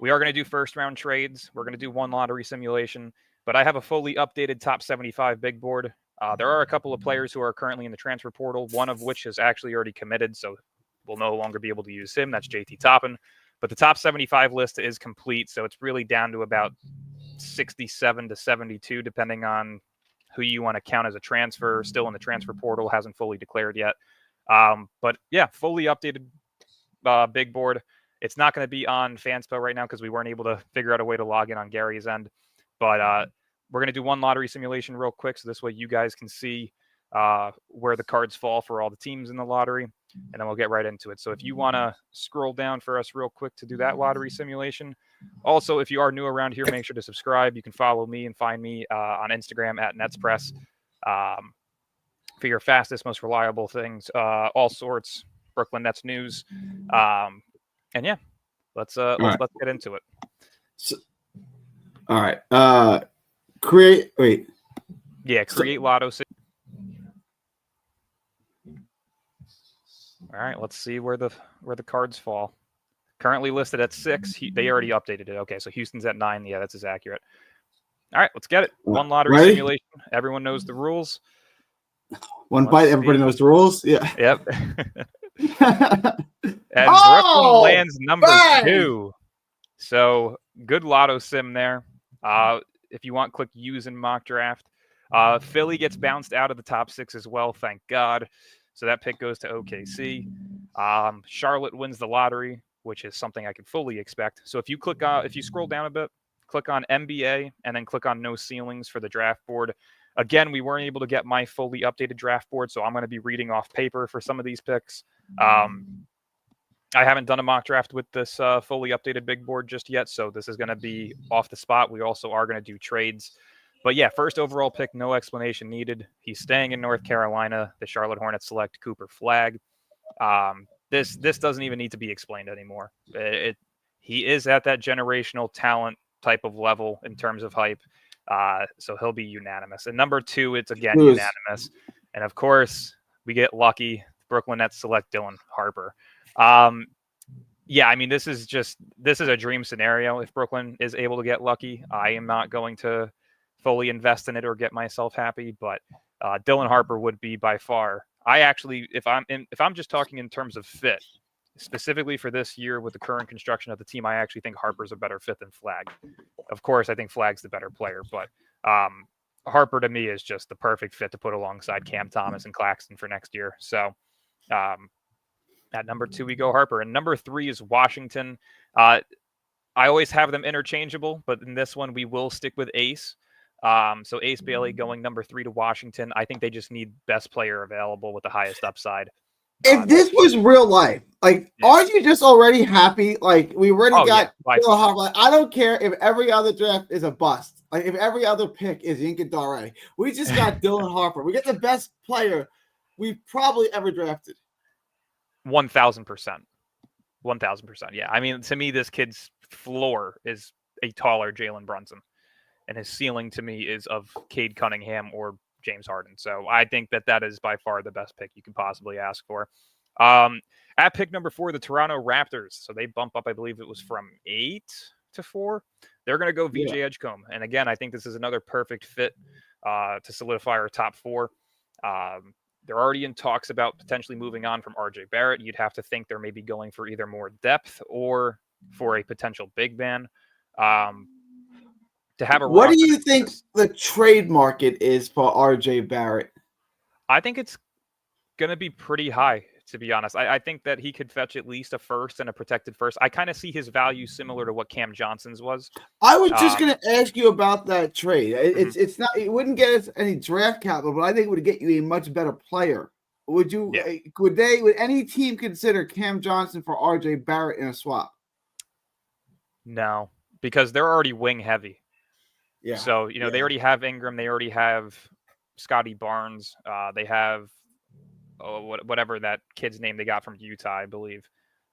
We are going to do first round trades. We're going to do one lottery simulation, but I have a fully updated top 75 big board. There are a couple of players who are currently in the transfer portal, one of which has actually already committed, so we'll no longer be able to use him. That's JT Toppin. But the top 75 list is complete, so it's really down to about 67 to 72, depending on who you want to count as a transfer, still in the transfer portal, hasn't fully declared yet. But yeah, fully updated big board. It's not going to be on Fanspo right now because we weren't able to figure out a way to log in on Gary's end. But we're going to do one lottery simulation real quick, so this way you guys can see where the cards fall for all the teams in the lottery, and then we'll get right into it. So if you want to scroll down for us real quick to do that lottery simulation. Also, if you are new around here, make sure to subscribe. You can follow me and find me on Instagram at NetsPress for your fastest, most reliable things, all sorts, Brooklyn Nets news. And yeah, let's get into it. So, all right. Create Lotto. All right, let's see where the cards fall. Currently listed at 6. They already updated it. Okay, so Houston's at 9. Yeah, that's as accurate. All right, let's get it. One lottery simulation. Everyone knows the rules. One bite. Everybody knows the rules. Yeah. Yep. And Brooklyn lands number 2. So good lotto sim there. If you want, click use in mock draft. Philly gets bounced out of the top 6 as well. Thank God. So that pick goes to OKC. Charlotte wins the lottery, which is something I could fully expect. So if you scroll down a bit, click on NBA and then click on no ceilings for the draft board. Again, we weren't able to get my fully updated draft board, so I'm going to be reading off paper for some of these picks. I haven't done a mock draft with this fully updated big board just yet, so this is going to be off the spot. We also are going to do trades. But yeah, first overall pick, no explanation needed. He's staying in North Carolina. The Charlotte Hornets select Cooper Flagg. This doesn't even need to be explained anymore. He is at that generational talent type of level in terms of hype. So he'll be unanimous. And number 2, it's again unanimous. And of course, we get lucky. Brooklyn Nets select Dylan Harper. Yeah, I mean, this is a dream scenario. If Brooklyn is able to get lucky, I am not going to fully invest in it or get myself happy, but Dylan Harper would be by far. I actually, if I'm just talking in terms of fit, specifically for this year with the current construction of the team, I actually think Harper's a better fit than Flagg. Of course, I think Flagg's the better player, but Harper to me is just the perfect fit to put alongside Cam Thomas and Claxton for next year. So at number 2, we go Harper. And number 3 is Washington. I always have them interchangeable, but in this one, we will stick with Ace. So Ace Bailey going number 3 to Washington. I think they just need best player available with the highest upside. If this was real life, aren't you just already happy? Like, we already got Harper. I don't care if every other draft is a bust. Like, if every other pick is Incadare. We just got Dylan Harper. We get the best player we've probably ever drafted. 1,000%. 1,000%. Yeah. I mean, to me, this kid's floor is a taller Jalen Brunson. And his ceiling to me is of Cade Cunningham or James Harden. So I think that is by far the best pick you could possibly ask for. At pick number 4, the Toronto Raptors. So they bump up, I believe it was from 8 to 4. They're going to go VJ Edgecombe. And again, I think this is another perfect fit to solidify our top 4. They're already in talks about potentially moving on from RJ Barrett. You'd have to think they're maybe going for either more depth or for a potential big man. What do you think the trade market is for RJ Barrett? I think it's going to be pretty high, to be honest. I think that he could fetch at least a first and a protected first. I kind of see his value similar to what Cam Johnson's was. I was just going to ask you about that trade. It's not. It wouldn't get us any draft capital, but I think it would get you a much better player. Would you? Yeah. Would any team consider Cam Johnson for RJ Barrett in a swap? No, because they're already wing heavy. Yeah. So, they already have Ingram. They already have Scotty Barnes. They have whatever that kid's name they got from Utah, I believe.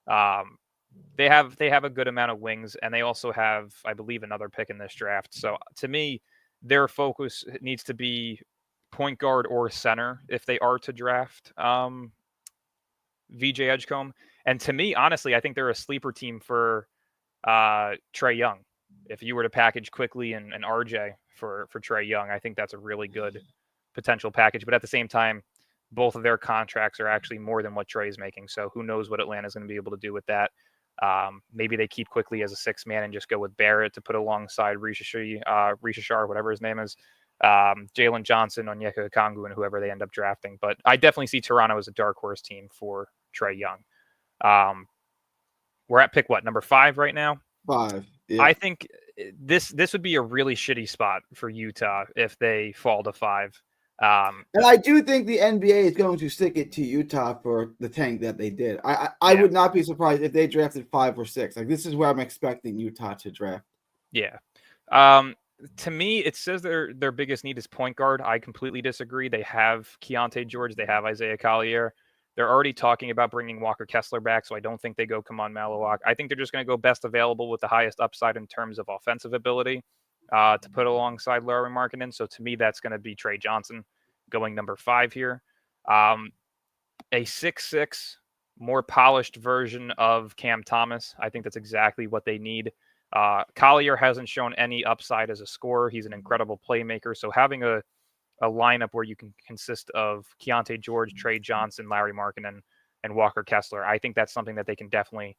They have a good amount of wings, and they also have, I believe, another pick in this draft. So to me, their focus needs to be point guard or center if they are to draft VJ Edgecombe. And to me, honestly, I think they're a sleeper team for Trae Young. If you were to package quickly and RJ for Trae Young, I think that's a really good potential package. But at the same time, both of their contracts are actually more than what Trae is making. So who knows what Atlanta's going to be able to do with that. Maybe they keep quickly as a 6-man and just go with Barrett to put alongside Rishashar, whatever his name is, Jalen Johnson, Onyeka Okongwu, and whoever they end up drafting. But I definitely see Toronto as a dark horse team for Trae Young. We're at pick number 5 right now? 5. Yeah. I think this would be a really shitty spot for Utah if they fall to 5. And I do think the NBA is going to stick it to Utah for the tank that they did. I would not be surprised if they drafted 5 or 6. Like, this is where I'm expecting Utah to draft. Yeah. To me, it says their biggest need is point guard. I completely disagree. They have Keontae George. They have Isaiah Collier. They're already talking about bringing Walker Kessler back, so I don't think they go Kaman Malawak. I think they're just going to go best available with the highest upside in terms of offensive ability to put alongside Lauri Markkanen. So to me, that's going to be Trae Johnson going number 5 here. A 6'6", more polished version of Cam Thomas. I think that's exactly what they need. Collier hasn't shown any upside as a scorer. He's an incredible playmaker. So having a lineup where you can consist of Keontae George, Trae Johnson, Lauri Markkanen, and Walker Kessler, I think that's something that they can definitely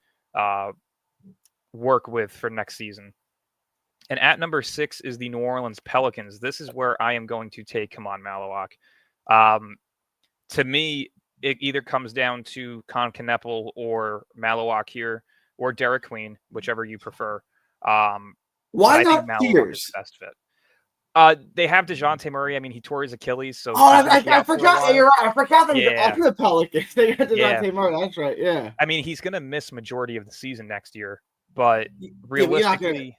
work with for next season. And at number 6 is the New Orleans Pelicans. This is where I am going to take Kaman Malawak. To me, it either comes down to Con Kneppel or Malawak here, or Derek Queen, whichever you prefer. Why not Tears? Best fit. They have DeJounte Murray. I mean, he tore his Achilles, so I forgot. You're right. I forgot that the Pelicans. They had DeJounte Murray. That's right. Yeah. I mean, he's going to miss majority of the season next year, but realistically,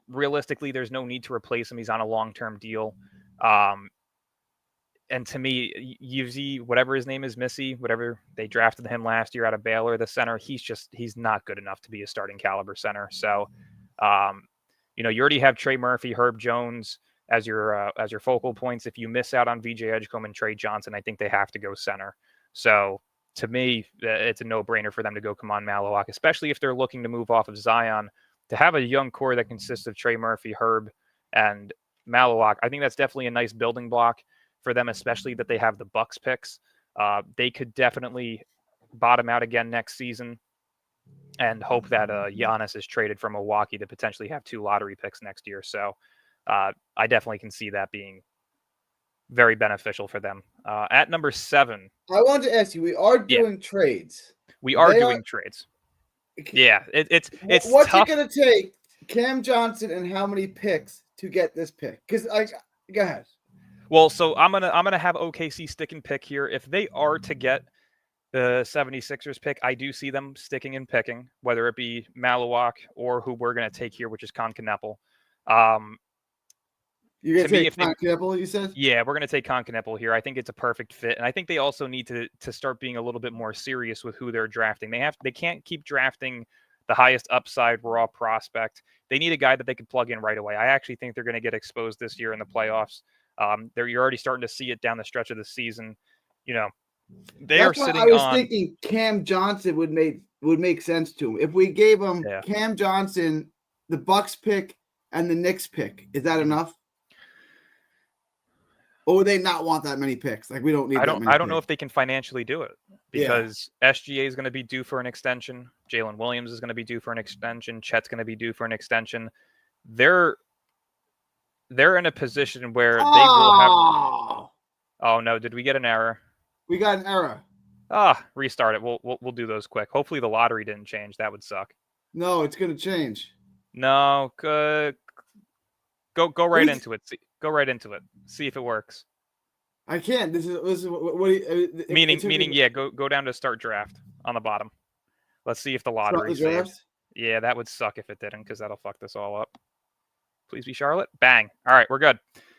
realistically, there's no need to replace him. He's on a long-term deal. And to me, Uzi, whatever his name is, Missy, whatever they drafted him last year out of Baylor, the center, he's not good enough to be a starting caliber center. So, you already have Trey Murphy, Herb Jones as your focal points. If you miss out on VJ Edgecombe and Trae Johnson, I think they have to go center. So to me, it's a no-brainer for them to go Kaman Malawak, especially if they're looking to move off of Zion. To have a young core that consists of Trey Murphy, Herb, and Malawak, I think that's definitely a nice building block for them, especially that they have the Bucks picks. They could definitely bottom out again next season and hope that Giannis is traded from Milwaukee to potentially have 2 lottery picks next year. So I definitely can see that being very beneficial for them. At number 7. I wanted to ask you, we are doing trades. We are doing trades. Yeah, it's what's tough. it going to take Cam Johnson and how many picks to get this pick? Because go ahead. Well, so I'm gonna have OKC stick and pick here. If they are to get the 76ers pick, I do see them sticking and picking, whether it be Malawak or who we're going to take here, which is Con Kneppel. You're going to take Con Kneppel, you said? Yeah, we're going to take Con Kneppel here. I think it's a perfect fit. And I think they also need to start being a little bit more serious with who they're drafting. They can't keep drafting the highest upside raw prospect. They need a guy that they can plug in right away. I actually think they're going to get exposed this year in the playoffs. You're already starting to see it down the stretch of the season. That's why I was thinking Cam Johnson would make sense to him. If we gave him Cam Johnson, the Bucks pick, and the Knicks pick, is that enough? Or would they not want that many picks? Like, we don't need I don't know if they can financially do it because SGA is going to be due for an extension. Jalen Williams is going to be due for an extension. Chet's going to be due for an extension. They're in a position where they will have. Oh no! Did we get an error? We got an error. Restart it. We'll do those quick. Hopefully the lottery didn't change. That would suck. No, it's gonna change. No, go right into it. Go right into it. See if it works. I can't. This is what meaning. Yeah, go down to start draft on the bottom. Let's see if the lottery saves. Yeah, that would suck if it didn't, because that'll fuck this all up. Please be Charlotte. Bang. All right, we're good.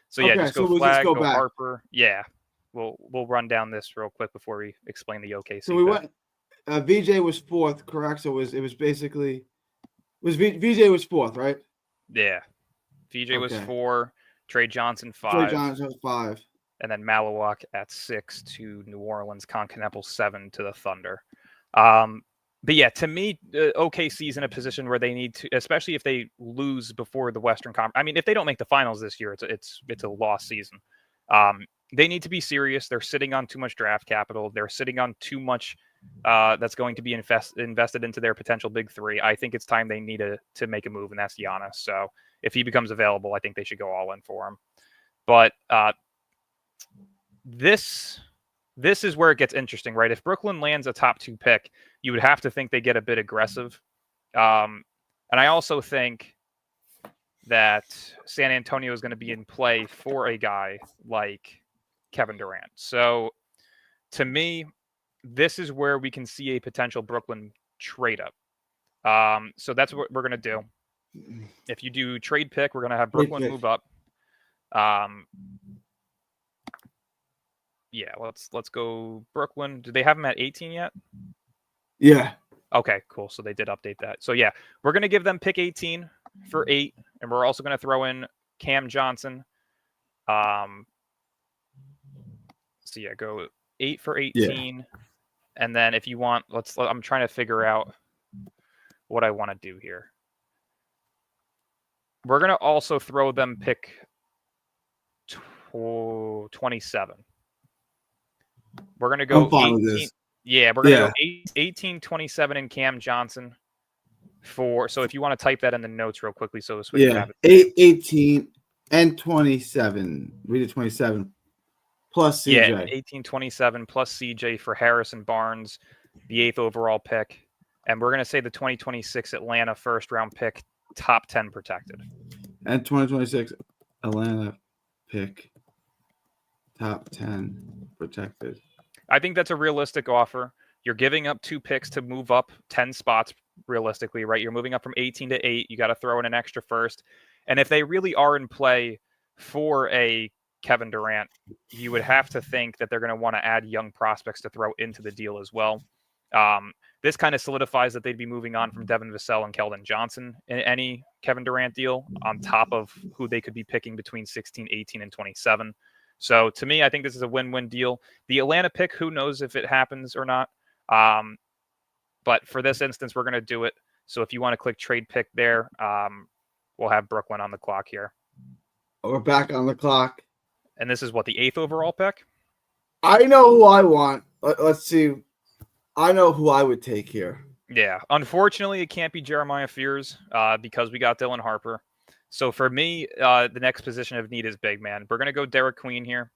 So yeah, just go Flag, go Harper. Yeah, we'll run down this real quick before we explain the OKC. So we went. VJ was 4th, correct? So it was basically VJ was 4th, right? Yeah, VJ was 4. Trae Johnson 5. Trae Johnson 5. And then Malawak at 6 to New Orleans. Con Kneppel 7 to the Thunder. But yeah, to me, OKC's in a position where they need to, especially if they lose before the Western Conference. I mean, if they don't make the finals this year, it's a lost season. They need to be serious. They're sitting on too much draft capital. They're sitting on too much that's going to be invested into their potential big three. I think it's time they need to make a move, and that's Giannis. So if he becomes available, I think they should go all in for him. But this is where it gets interesting, right? If Brooklyn lands a top 2 pick, you would have to think they get a bit aggressive. And I also think that San Antonio is going to be in play for a guy like Kevin Durant. So to me, this is where we can see a potential Brooklyn trade up. So that's what we're going to do. If you do trade pick, we're going to have Brooklyn move up. Yeah, let's go Brooklyn. Do they have them at 18 yet? Yeah. Okay, cool. So they did update that. So yeah, we're going to give them pick 18 for 8, and we're also going to throw in Cam Johnson. So yeah, go 8 for 18. Yeah. And then if you want, I'm trying to figure out what I want to do here. We're going to also throw them pick 27. We're going to go 18. Yeah, we're going to go 18, 27 and Cam Johnson for. So if you want to type that in the notes real quickly, so we can have it. 18 and 27. We did 27 plus CJ. Yeah, 18, 27 plus CJ for Harrison Barnes, the 8th overall pick. And we're going to say the 2026 Atlanta first round pick, top 10 protected. And 2026 Atlanta pick, top 10 protected. I think that's a realistic offer. You're giving up 2 picks to move up 10 spots realistically, right? You're moving up from 18 to 8. You got to throw in an extra first. And if they really are in play for a Kevin Durant, you would have to think that they're going to want to add young prospects to throw into the deal as well. This kind of solidifies that they'd be moving on from Devin Vassell and Keldon Johnson in any Kevin Durant deal on top of who they could be picking between 16, 18, and 27. So to me, I think this is a win-win deal. The Atlanta pick, who knows if it happens or not. But for this instance, we're going to do it. So if you want to click trade pick there, we'll have Brooklyn on the clock here. We're back on the clock. And this is what, the 8th overall pick? I know who I want. Let's see. I know who I would take here. Yeah. Unfortunately, it can't be Jeremiah Fears because we got Dylan Harper. So for me, the next position of need is big man. We're going to go Derek Queen here.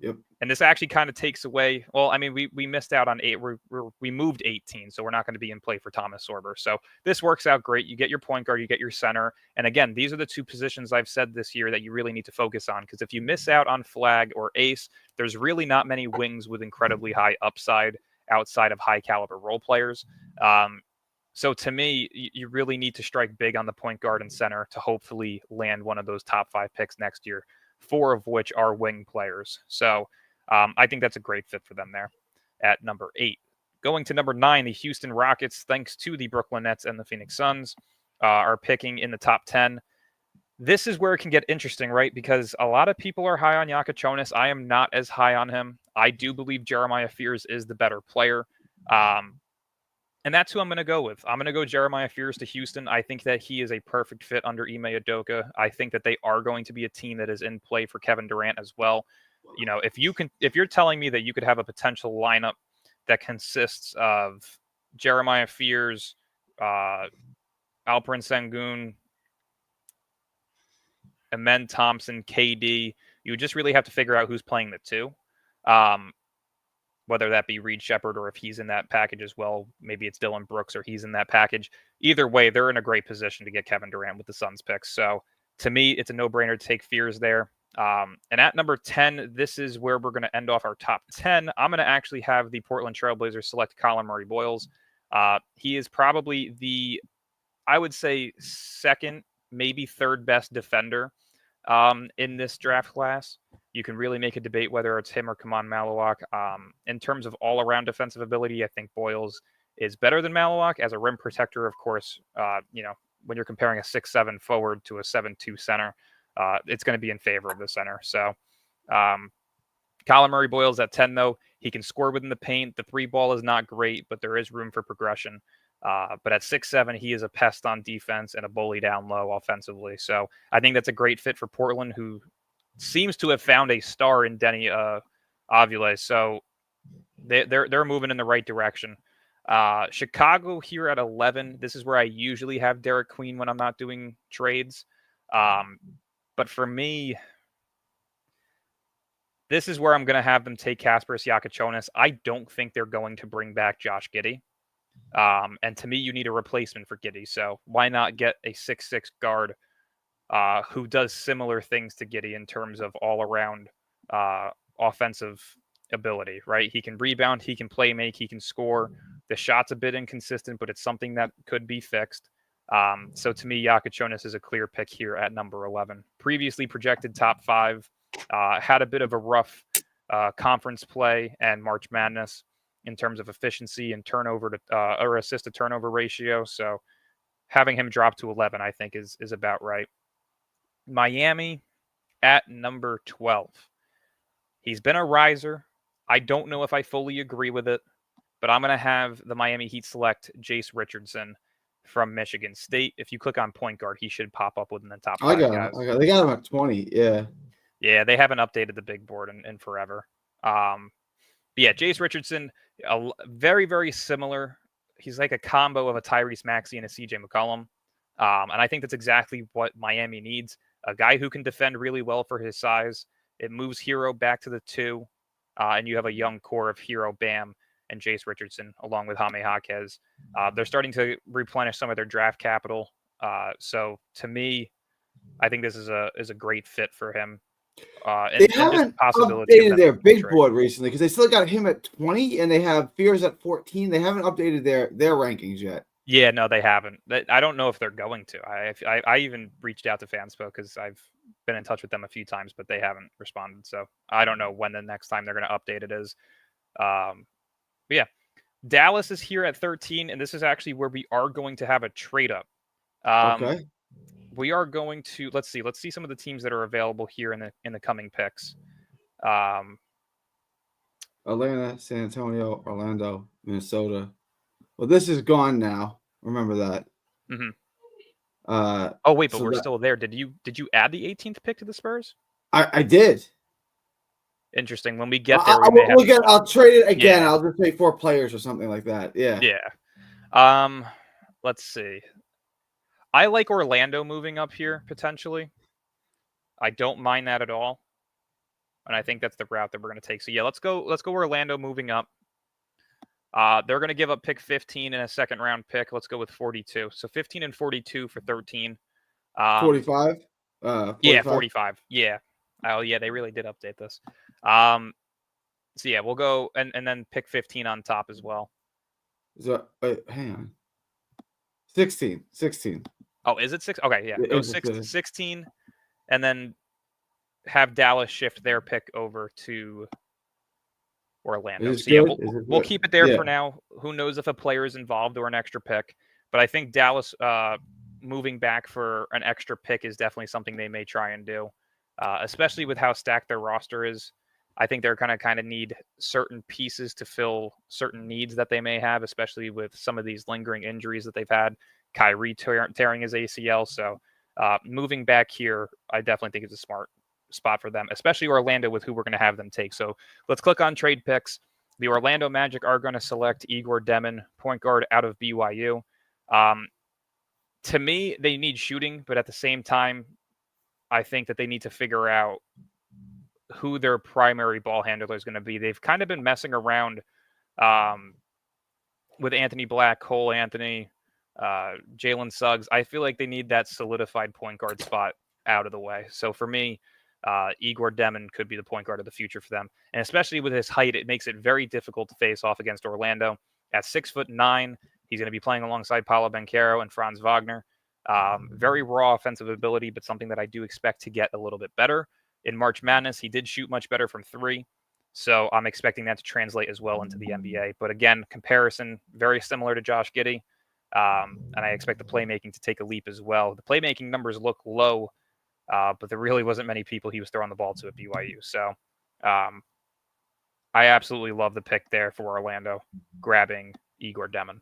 Yep. And this actually kind of takes away. Well, I mean, we missed out on 8. We moved 18, so we're not going to be in play for Thomas Sorber. So this works out great. You get your point guard, you get your center. And again, these are the 2 positions I've said this year that you really need to focus on, because if you miss out on Flag or Ace, there's really not many wings with incredibly high upside outside of high caliber role players. So to me, you really need to strike big on the point guard and center to hopefully land one of those top 5 picks next year, 4 of which are wing players. So I think that's a great fit for them there at number 8. Going to number 9, the Houston Rockets, thanks to the Brooklyn Nets and the Phoenix Suns, are picking in the top 10. This is where it can get interesting, right? Because a lot of people are high on Jaka Jonas. I am not as high on him. I do believe Jeremiah Fears is the better player. And that's who I'm going to go with. I'm going to go Jeremiah Fears to Houston. I think that he is a perfect fit under Ime Udoka. I think that they are going to be a team that is in play for Kevin Durant as well. You know, if you're telling me that you could have a potential lineup that consists of Jeremiah Fears, Alperen Sengun, Amen Thompson, KD, you just really have to figure out who's playing the 2. Whether that be Reed Shepherd or if he's in that package as well. Maybe it's Dylan Brooks or he's in that package. Either way, they're in a great position to get Kevin Durant with the Suns picks. So to me, it's a no-brainer to take Fears there. And at number 10, this is where we're going to end off our top 10. I'm going to actually have the Portland Trailblazers select Colin Murray Boyles. He is probably the, I would say, second, maybe third best defender in this draft class. You can really make a debate whether it's him or Kaman Malawak. In terms of all-around defensive ability, I think Boyles is better than Malawak. As a rim protector, of course, when you're comparing a 6'7" forward to a 7'2" center, it's going to be in favor of the center. So Kyler Murray boils at 10, though. He can score within the paint. The three ball is not great, but there is room for progression. But at 6'7", he is a pest on defense and a bully down low offensively. So I think that's a great fit for Portland, who seems to have found a star in Denny Avila. So they're moving in the right direction. Chicago here at 11. This is where I usually have Derek Queen when I'm not doing trades. But for me, this is where I'm going to have them take Kasparas Yakachonis. I don't think they're going to bring back Josh Giddey. And to me, you need a replacement for Giddey. So why not get a 6'6" guard who does similar things to Giddey in terms of all-around offensive ability, right? He can rebound, he can play make, he can score. The shot's a bit inconsistent, but it's something that could be fixed. So to me, Yakachonis is a clear pick here at number 11. Previously projected top 5, had a bit of a rough conference play and March Madness in terms of efficiency and turnover to or assist to turnover ratio. So having him drop to 11, I think is about right. Miami at number 12. He's been a riser. I don't know if I fully agree with it, but I'm going to have the Miami Heat select Jace Richardson from Michigan State. If you click on point guard, he should pop up within the top 5 guys. They got him at 20, yeah. Yeah, they haven't updated the big board in forever. But yeah, Jace Richardson, very, very similar. He's like a combo of a Tyrese Maxey and a CJ McCollum. And I think that's exactly what Miami needs. A guy who can defend really well for his size. It moves Hero back to the 2. And you have a young core of Hero, Bam, and Jace Richardson, along with Jaime Jaquez. They're starting to replenish some of their draft capital. So to me, I think this is a great fit for him. They haven't updated their big board recently because they still got him at 20 and they have Fears at 14. They haven't updated their rankings yet. Yeah, no, they haven't. I don't know if they're going to. I even reached out to Fanspo because I've been in touch with them a few times, but they haven't responded. So I don't know when the next time they're going to update it is. But yeah, Dallas is here at 13, and this is actually where we are going to have a trade up. Okay. We are going to let's see some of the teams that are available here in the coming picks. Atlanta, San Antonio, Orlando, Minnesota. Well, this is gone now. Remember that. Mm-hmm. Oh wait, but we're still there. Did you add the 18th pick to the Spurs? I did. Interesting. When we get there, I'll trade it again. Yeah. I'll just take 4 players or something like that. Yeah. Yeah. Let's see. I like Orlando moving up here potentially. I don't mind that at all, and I think that's the route that we're going to take. So yeah, let's go Orlando moving up. They're going to give up pick 15 and a second round pick. Let's go with 42. So 15 and 42 for 13. 45? 45? Yeah, 45. Yeah. Oh yeah, they really did update this. So yeah, we'll go and then pick 15 on top as well. So hang on. 16. Oh, is it 6? Okay, yeah. Go 16 and then have Dallas shift their pick over to Orlando. So yeah, we'll keep it there for now. Who knows if a player is involved or an extra pick, but I think Dallas moving back for an extra pick is definitely something they may try and do, especially with how stacked their roster is. I think they're going to kind of need certain pieces to fill certain needs that they may have, especially with some of these lingering injuries that they've had. Kyrie tearing his ACL. So moving back here, I definitely think it's a smart spot for them, especially Orlando with who we're going to have them take. So let's click on trade picks. The Orlando Magic are going to select Igor Demon, point guard out of BYU. To me, they need shooting, but at the same time, I think that they need to figure out who their primary ball handler is going to be. They've kind of been messing around with Anthony Black, Cole Anthony, Jalen Suggs. I feel like they need that solidified point guard spot out of the way. So for me, Igor Demon could be the point guard of the future for them. And especially with his height, it makes it very difficult to face off against Orlando. At 6'9", he's going to be playing alongside Paolo Banchero and Franz Wagner. Very raw offensive ability, but something that I do expect to get a little bit better. In March Madness, he did shoot much better from 3. So I'm expecting that to translate as well into the NBA. But again, comparison, very similar to Josh Giddey. And I expect the playmaking to take a leap as well. The playmaking numbers look low, but there really wasn't many people he was throwing the ball to at BYU. So I absolutely love the pick there for Orlando, grabbing Igor Demon.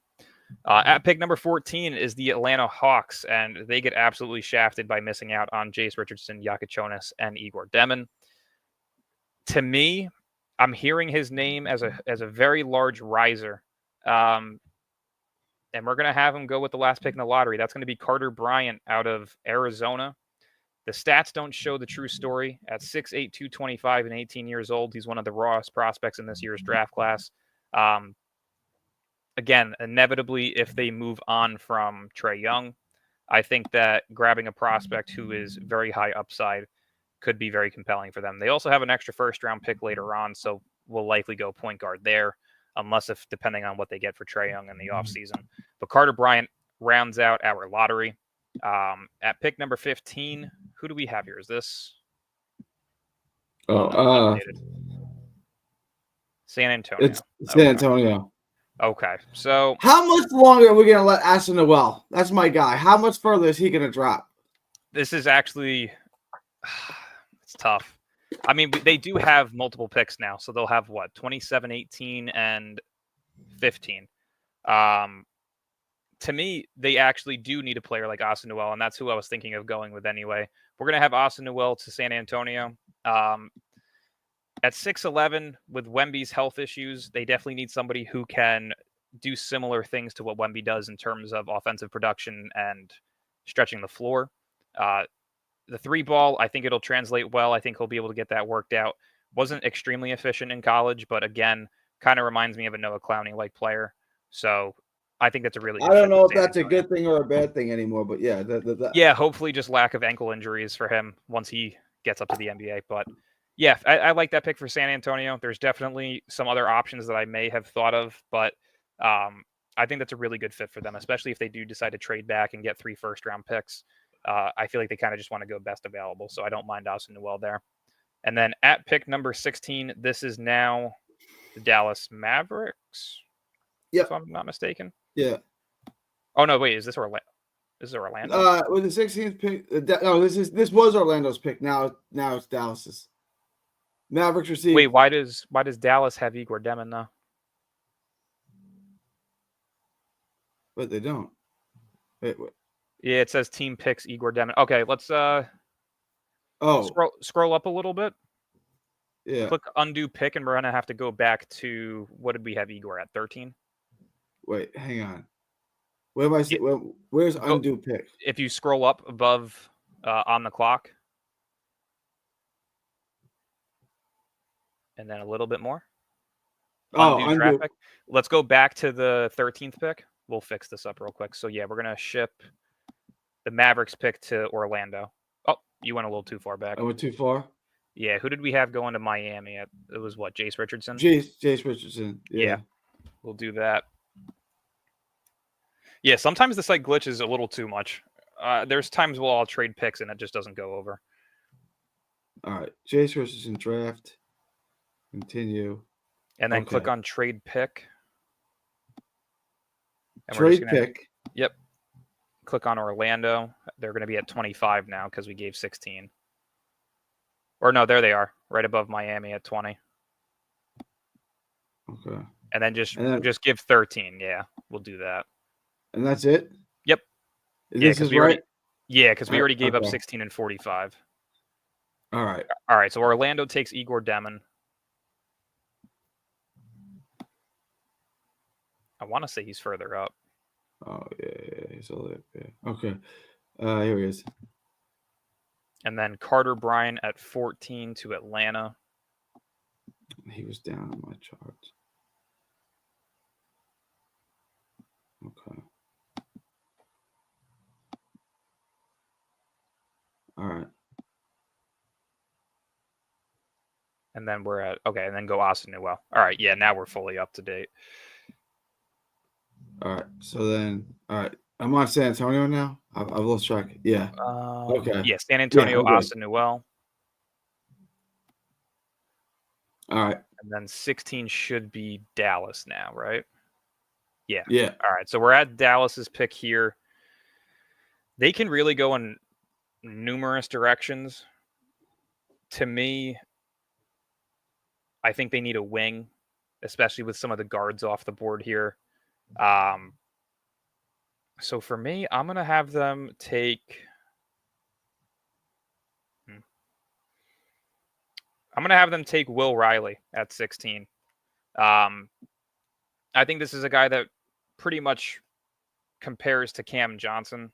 At pick number 14 is the Atlanta Hawks, and they get absolutely shafted by missing out on Jace Richardson, Yakachonis, and Igor Demon. To me, I'm hearing his name as a very large riser. And we're going to have him go with the last pick in the lottery. That's going to be Carter Bryant out of Arizona. The stats don't show the true story. At 6'8", 225, and 18 years old, he's one of the rawest prospects in this year's draft class. Again, inevitably, if they move on from Trae Young, I think that grabbing a prospect who is very high upside could be very compelling for them. They also have an extra first-round pick later on, so we'll likely go point guard there, depending on what they get for Trae Young in the offseason. But Carter Bryant rounds out our lottery. At pick number 15, who do we have here? Is this? San Antonio. It's San Antonio. Okay, so how much longer are we going to let Aston Noel? That's my guy. How much further is he going to drop? This is actually it's tough. I mean, they do have multiple picks now, so they'll have what 27, 18, and 15. To me, they actually do need a player like Austin Noel, and that's who I was thinking of going with anyway. We're going to have Austin Noel to San Antonio. At 6'11", with Wemby's health issues, they definitely need somebody who can do similar things to what Wemby does in terms of offensive production and stretching the floor. The three ball, I think it'll translate well. I think he'll be able to get that worked out. Wasn't extremely efficient in college, but again, kind of reminds me of a Noah Clowney-like player. So I think that's a really good I don't know if that's a good thing or a bad thing anymore, but yeah. Yeah, hopefully just lack of ankle injuries for him once he gets up to the NBA. But yeah, I like that pick for San Antonio. There's definitely some other options that I may have thought of, but I think that's a really good fit for them, especially if they do decide to trade back and get 3 first-round picks. I feel like they kind of just want to go best available, so I don't mind Austin Noel there. And then at pick number 16, this is now the Dallas Mavericks, if I'm not mistaken. Yeah. Oh, no, wait, is this Orlando? Is it Orlando? With the 16th pick, no, this was Orlando's pick. Now it's Dallas's. Mavericks receive. Wait, why does Dallas have Igor Demon though? But they don't. Wait. Yeah, it says team picks Igor Demon. Okay, let's scroll up a little bit. Yeah. Click undo pick, and we're gonna have to go back to what did we have Igor at 13? Wait, hang on. Where am I? Where's undo pick? If you scroll up above on the clock. And then a little bit more. Undo. Pick. Let's go back to the 13th pick. We'll fix this up real quick. So, yeah, we're going to ship the Mavericks pick to Orlando. Oh, you went a little too far back. I went too far? Yeah, who did we have going to Miami? It was what, Jace Richardson? Jace Richardson, yeah. We'll do that. Yeah, sometimes the site glitches a little too much. There's times we'll all trade picks and it just doesn't go over. All right, Jace Richardson draft. Continue. And then click on trade pick. And trade pick. Yep. Click on Orlando. They're going to be at 25 now because we gave 16. Or no, there they are, right above Miami at 20. Okay. And then just give 13. Yeah, we'll do that. And that's it? Yep. Because we already gave up 16 and 45. All right. All right, so Orlando takes Igor Demon. I want to say he's further up. Oh, yeah. He's all there. Yeah. Okay. Here he is. And then Carter Bryant at 14 to Atlanta. He was down on my charts. Okay. All right. And then we're at, and then go Austin Noel. All right, yeah, now we're fully up to date. All right, so then, I'm on San Antonio now. I've lost track. Yeah. Okay. Yeah, San Antonio, Austin Noel. All right. And then 16 should be Dallas now, right? Yeah. Yeah. All right, so we're at Dallas's pick here. They can really go in numerous directions. To me, I think they need a wing, especially with some of the guards off the board here. So for me, I'm going to have them take... I'm going to have them take Will Riley at 16. I think this is a guy that pretty much compares to Cam Johnson.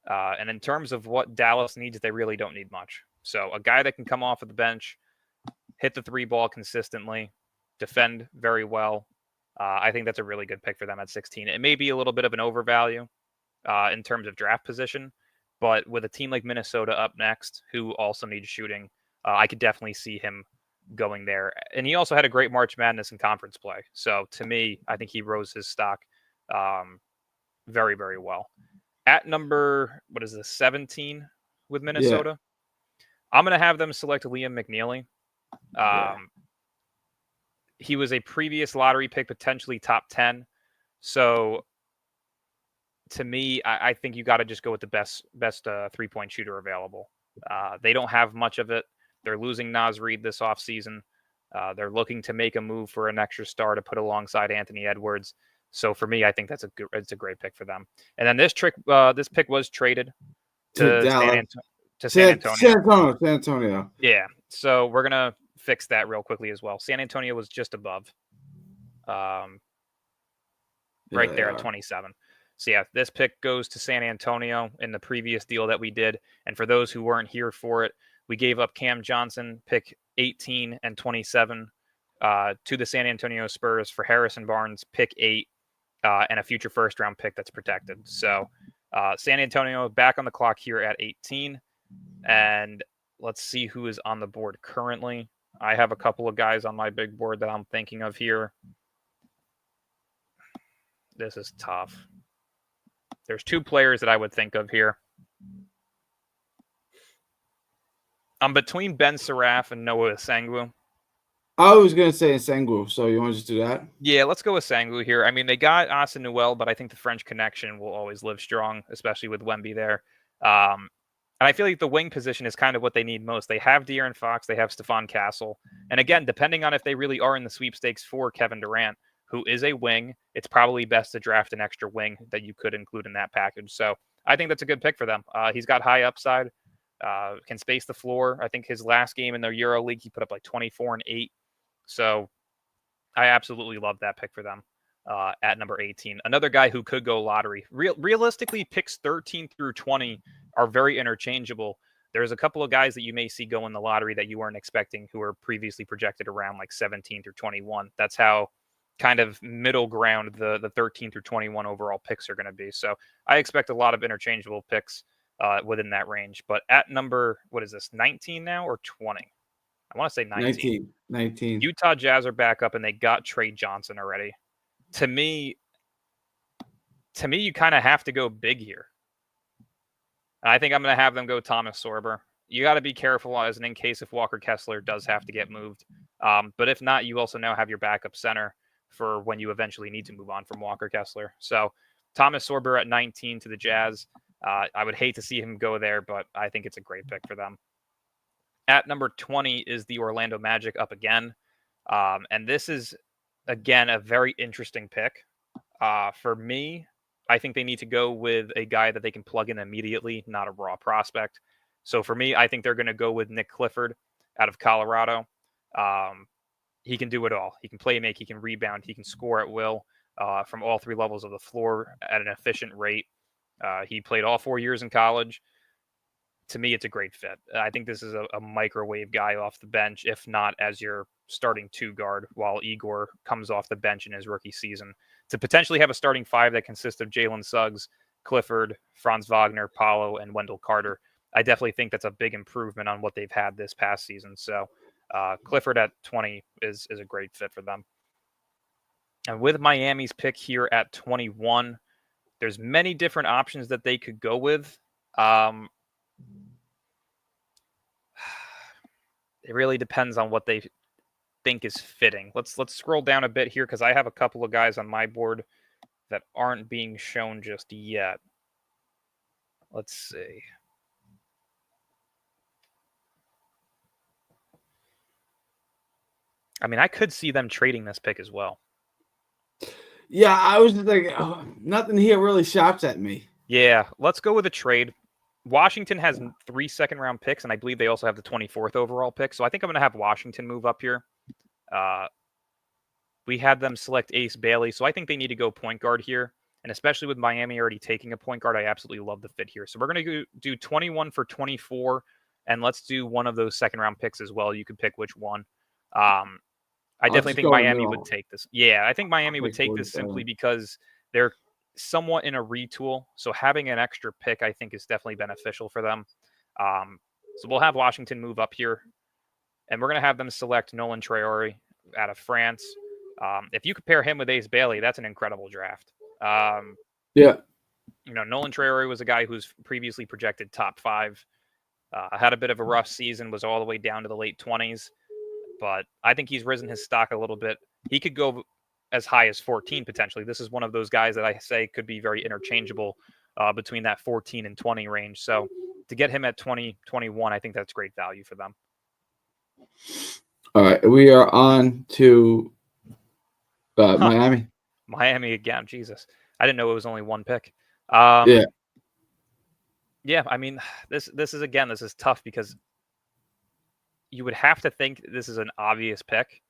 And in terms of what Dallas needs, they really don't need much. So a guy that can come off of the bench, hit the 3-ball consistently, defend very well. I think that's a really good pick for them at 16. It may be a little bit of an overvalue in terms of draft position, but with a team like Minnesota up next, who also needs shooting, I could definitely see him going there. And he also had a great March Madness and conference play. So to me, I think he rose his stock very, very well. At number, 17 with Minnesota, I'm going to have them select Liam McNeely. He was a previous lottery pick, potentially top 10. So to me, I think you got to just go with the best 3-point shooter available. They don't have much of it. They're losing Naz Reid this offseason. They're looking to make a move for an extra star to put alongside Anthony Edwards. So for me, I think it's a great pick for them. And then this pick was traded to San Antonio. San Antonio. Yeah. So we're gonna fix that real quickly as well. San Antonio was just above, right there at 27. So yeah, this pick goes to San Antonio in the previous deal that we did. And for those who weren't here for it, we gave up Cam Johnson, pick 18 and 27, to the San Antonio Spurs for Harrison Barnes, pick 8, and a future first-round pick that's protected. So San Antonio back on the clock here at 18. And let's see who is on the board currently. I have a couple of guys on my big board that I'm thinking of here. This is tough. There's 2 players that I would think of here. I'm between Ben Seraph and Noah Sangwu. I was going to say Sangwu, so you want to just do that? Yeah, let's go with Sangwu here. I mean, they got Asa Noel, but I think the French connection will always live strong, especially with Wemby there. And I feel like the wing position is kind of what they need most. They have De'Aaron Fox, they have Stephon Castle. And again, depending on if they really are in the sweepstakes for Kevin Durant, who is a wing, it's probably best to draft an extra wing that you could include in that package. So I think that's a good pick for them. He's got high upside, can space the floor. I think his last game in the Euro League, he put up like 24 and 8. So I absolutely love that pick for them at number 18. Another guy who could go lottery. Realistically, picks 13 through 20 are very interchangeable. There's a couple of guys that you may see go in the lottery that you weren't expecting who were previously projected around like 17 through 21. That's how kind of middle ground the 13 through 21 overall picks are going to be. So I expect a lot of interchangeable picks within that range. But at number, 19 now or 20? I want to say 19. 19. Utah Jazz are back up, and they got Trey Johnson already. To me, you kind of have to go big here. I think I'm going to have them go Thomas Sorber. You got to be careful as in case if Walker Kessler does have to get moved. But if not, you also now have your backup center for when you eventually need to move on from Walker Kessler. So Thomas Sorber at 19 to the Jazz. I would hate to see him go there, but I think it's a great pick for them. At number 20 is the Orlando Magic up again. And this is, again, a very interesting pick. For me, I think they need to go with a guy that they can plug in immediately, not a raw prospect. So for me, I think they're going to go with Nick Clifford out of Colorado. He can do it all. He can play make, he can rebound, he can score at will from all 3 levels of the floor at an efficient rate. He played all 4 years in college. To me, it's a great fit. I think this is a microwave guy off the bench, if not as your starting 2 guard, while Igor comes off the bench in his rookie season. To potentially have a starting 5 that consists of Jalen Suggs, Clifford, Franz Wagner, Paolo, and Wendell Carter, I definitely think that's a big improvement on what they've had this past season. So Clifford at 20 is a great fit for them. And with Miami's pick here at 21, there's many different options that they could go with. It really depends on what they think is fitting. Let's scroll down a bit here because I have a couple of guys on my board that aren't being shown just yet. Let's see. I mean, I could see them trading this pick as well. Yeah, I was just like, oh, nothing here really shocks at me. Yeah, let's go with a trade. Washington has 3 second-round picks, and I believe they also have the 24th overall pick. So I think I'm going to have Washington move up here. We had them select Ace Bailey, so I think they need to go point guard here. And especially with Miami already taking a point guard, I absolutely love the fit here. So we're going to do 21 for 24, and let's do one of those second-round picks as well. You can pick which one. I definitely think Miami would take this. Yeah, I think Miami would take this simply because they're somewhat in a retool. So having an extra pick, I think, is definitely beneficial for them. So we'll have Washington move up here, and we're going to have them select Nolan Traore out of France. If you compare him with Ace Bailey, that's an incredible draft. Yeah. Nolan Traore was a guy who's previously projected top 5. Had a bit of a rough season, was all the way down to the late 20s. But I think he's risen his stock a little bit. He could go as high as 14 potentially. This is one of those guys that I say could be very interchangeable between that 14 and 20 range. So to get him at 20, 21, I think that's great value for them. All right, we are on to Miami. Miami again, Jesus. I didn't know it was only one pick. Yeah. Yeah, I mean, this is tough because you would have to think this is an obvious pick,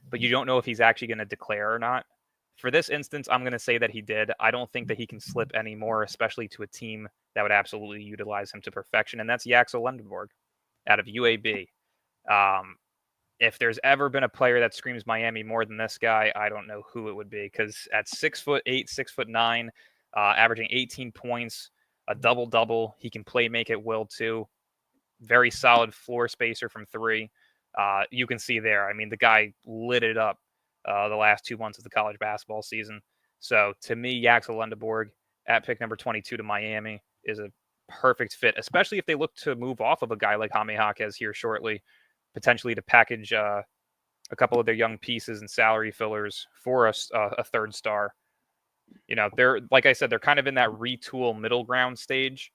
but you don't know if he's actually going to declare or not. For this instance, I'm going to say that he did. I don't think that he can slip anymore, especially to a team that would absolutely utilize him to perfection, and that's Yaxel Lendeborg out of UAB. If there's ever been a player that screams Miami more than this guy, I don't know who it would be, because at 6'8", 6'9", averaging 18 points, a double-double, he can play make at will too. Very solid floor spacer from 3. You can see there. I mean, the guy lit it up the last 2 months of the college basketball season. So to me, Yaxel Lendeborg at pick number 22 to Miami is a perfect fit, especially if they look to move off of a guy like Jaime Jaquez here shortly, potentially to package a couple of their young pieces and salary fillers for a third star. They're, like I said, they're kind of in that retool middle ground stage.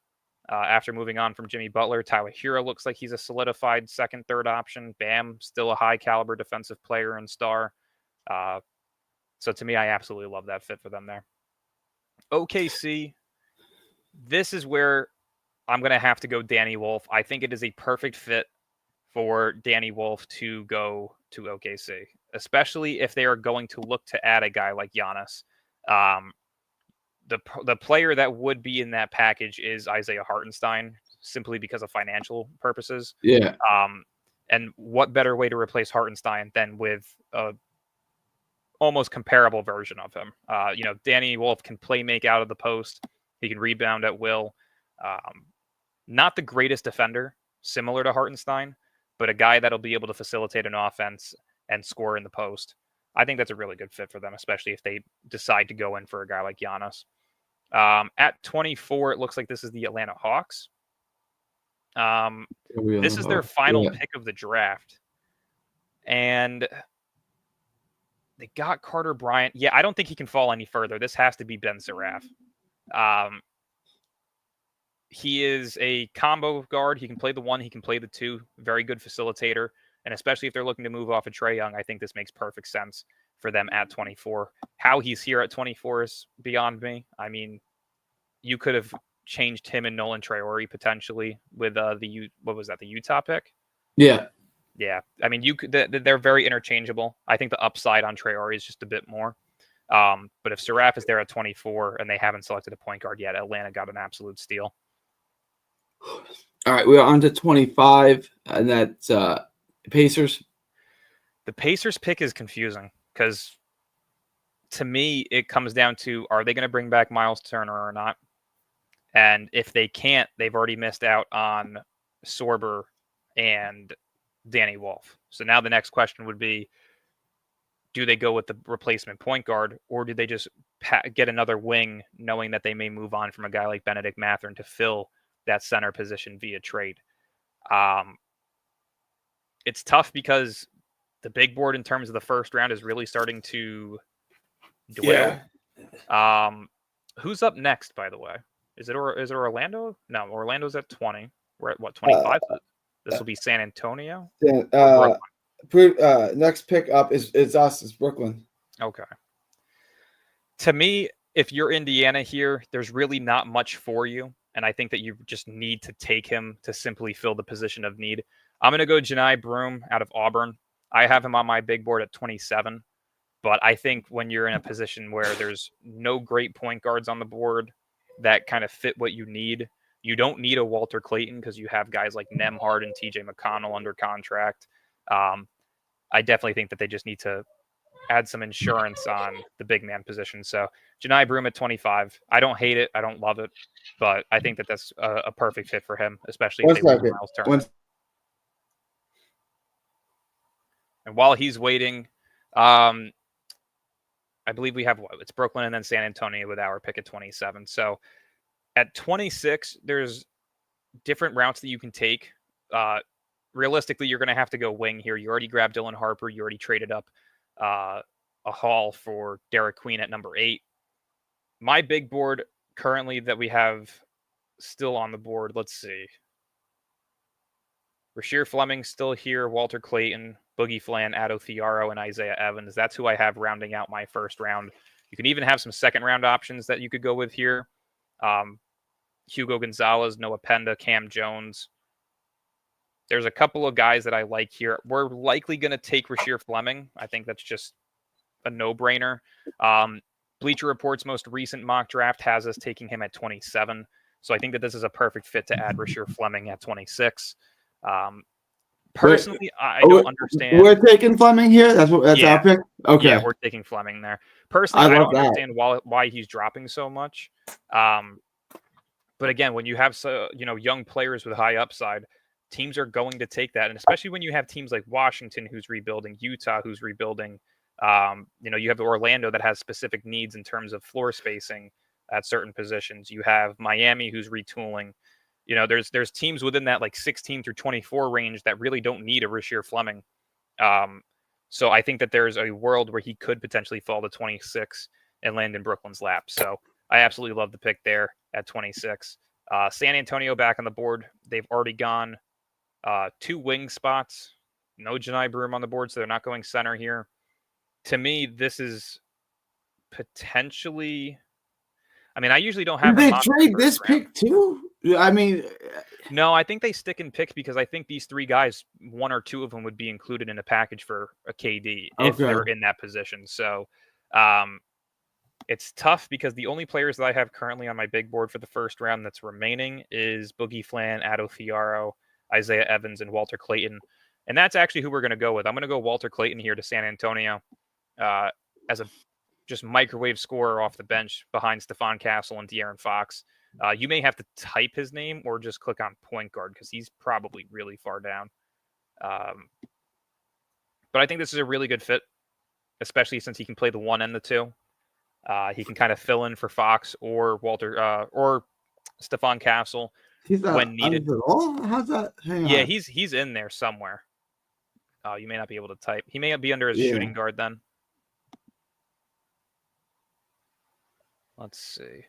After moving on from Jimmy Butler, Tyler Hero looks like he's a solidified second, third option. Bam, still a high caliber defensive player and star. So to me, I absolutely love that fit for them there. OKC, this is where I'm going to have to go Danny Wolf. I think it is a perfect fit for Danny Wolf to go to OKC, especially if they are going to look to add a guy like Giannis. The player that would be in that package is Isaiah Hartenstein, simply because of financial purposes. Yeah. And what better way to replace Hartenstein than with a almost comparable version of him? Danny Wolf can play make out of the post. He can rebound at will. Not the greatest defender, similar to Hartenstein, but a guy that'll be able to facilitate an offense and score in the post. I think that's a really good fit for them, especially if they decide to go in for a guy like Giannis. At 24, it looks like this is the Atlanta Hawks. This is their final pick of the draft. And they got Carter Bryant. Yeah, I don't think he can fall any further. This has to be Ben Seraph. He is a combo guard. He can play the 1. He can play the 2. Very good facilitator. And especially if they're looking to move off of Trae Young, I think this makes perfect sense for them at 24. How he's here at 24 is beyond me. I mean, you could have changed him and Nolan Traore potentially with the Utah pick? Yeah. Yeah. I mean, they're very interchangeable. I think the upside on Traore is just a bit more. But if Seraph is there at 24 and they haven't selected a point guard yet, Atlanta got an absolute steal. All right, we're on to 25, and that's Pacers. The Pacers pick is confusing because to me, it comes down to, are they going to bring back Miles Turner or not? And if they can't, they've already missed out on Sorber and Danny Wolf. So now the next question would be, do they go with the replacement point guard, or do they just get another wing knowing that they may move on from a guy like Benedict Mathurin to fill that center position via trade? It's tough because the big board in terms of the first round is really starting to dwindle. Yeah. Who's up next, by the way? Is it Orlando? No, Orlando's at 20. We're at what, 25? This will be San Antonio. Next pick up is us. It's Brooklyn. Okay. To me, if you're Indiana here, there's really not much for you. And I think that you just need to take him to simply fill the position of need. I'm going to go Janai Broome out of Auburn. I have him on my big board at 27. But I think when you're in a position where there's no great point guards on the board that kind of fit what you need, you don't need a Walter Clayton because you have guys like Nembhard and TJ McConnell under contract. I definitely think that they just need to add some insurance on the big man position. So Janai Broome at 25. I don't hate it. I don't love it. But I think that that's a perfect fit for him, especially if they lose Miles Turner. And while he's waiting, I believe we have it's Brooklyn and then San Antonio with our pick at 27. So at 26, there's different routes that you can take. Realistically, you're going to have to go wing here. You already grabbed Dylan Harper. You already traded up a haul for Derek Queen at number 8. My big board currently that we have still on the board, let's see. Rasheer Fleming still here, Walter Clayton, Boogie Flan, Addo Thiaro, and Isaiah Evans. That's who I have rounding out my first round. You can even have some second round options that you could go with here. Hugo Gonzalez, Noah Penda, Cam Jones. There's a couple of guys that I like here. We're likely going to take Rasheer Fleming. I think that's just a no-brainer. Bleacher Report's most recent mock draft has us taking him at 27. So I think that this is a perfect fit to add Rasheer Fleming at 26. Personally, I don't understand. We're taking Fleming here? That's our pick? Okay. Yeah, we're taking Fleming there. Personally, I don't understand why he's dropping so much. But again, when you have young players with high upside, teams are going to take that. And especially when you have teams like Washington who's rebuilding, Utah who's rebuilding, you have Orlando that has specific needs in terms of floor spacing at certain positions. You have Miami who's retooling. There's teams within that like 16 through 24 range that really don't need a Rasheer Fleming. So I think that there's a world where he could potentially fall to 26 and land in Brooklyn's lap. So I absolutely love the pick there at 26. San Antonio back on the board. They've already gone 2 wing spots. No Janai Broome on the board, so they're not going center here. To me, this is potentially... I mean, I usually don't have... Did they trade this pick too? I mean... No, I think they stick in picks because I think these 3 guys, 1 or 2 of them would be included in a package for a KD if they're in that position. So it's tough because the only players that I have currently on my big board for the first round that's remaining is Boogie Flan, Addo Thiaro, Isaiah Evans, and Walter Clayton. And that's actually who we're going to go with. I'm going to go Walter Clayton here to San Antonio as a just microwave scorer off the bench behind Stephon Castle and De'Aaron Fox. You may have to type his name or just click on point guard because he's probably really far down. But I think this is a really good fit, especially since he can play the 1 and the 2. He can kind of fill in for Fox or Walter or Stephon Castle when needed. How's that? Hang on. Yeah, he's in there somewhere. You may not be able to type. He may be under his shooting guard then. Let's see.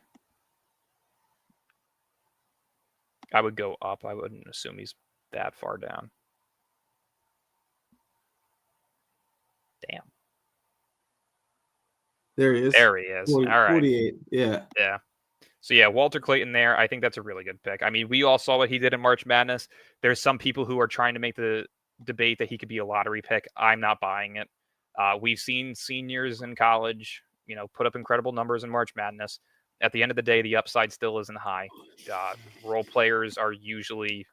I would go up. I wouldn't assume he's that far down. Damn. There he is. There he is. 40, all right. 48. Yeah. Yeah. So, yeah, Walter Clayton there. I think that's a really good pick. I mean, we all saw what he did in March Madness. There's some people who are trying to make the debate that he could be a lottery pick. I'm not buying it. We've seen seniors in college, put up incredible numbers in March Madness. At the end of the day, the upside still isn't high. Role players are usually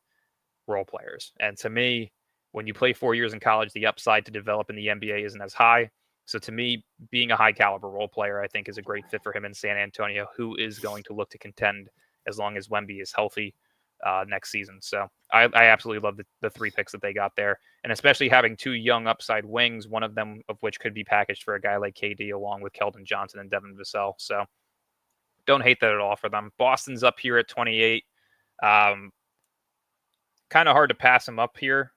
role players. And to me, when you play 4 years in college, the upside to develop in the NBA isn't as high. So to me, being a high caliber role player, I think is a great fit for him in San Antonio, who is going to look to contend as long as Wemby is healthy next season. So I absolutely love the 3 picks that they got there. And especially having 2 young upside wings, one of them of which could be packaged for a guy like KD along with Keldon Johnson and Devin Vassell. So don't hate that at all for them. Boston's up here at 28. Kind of hard to pass them up here.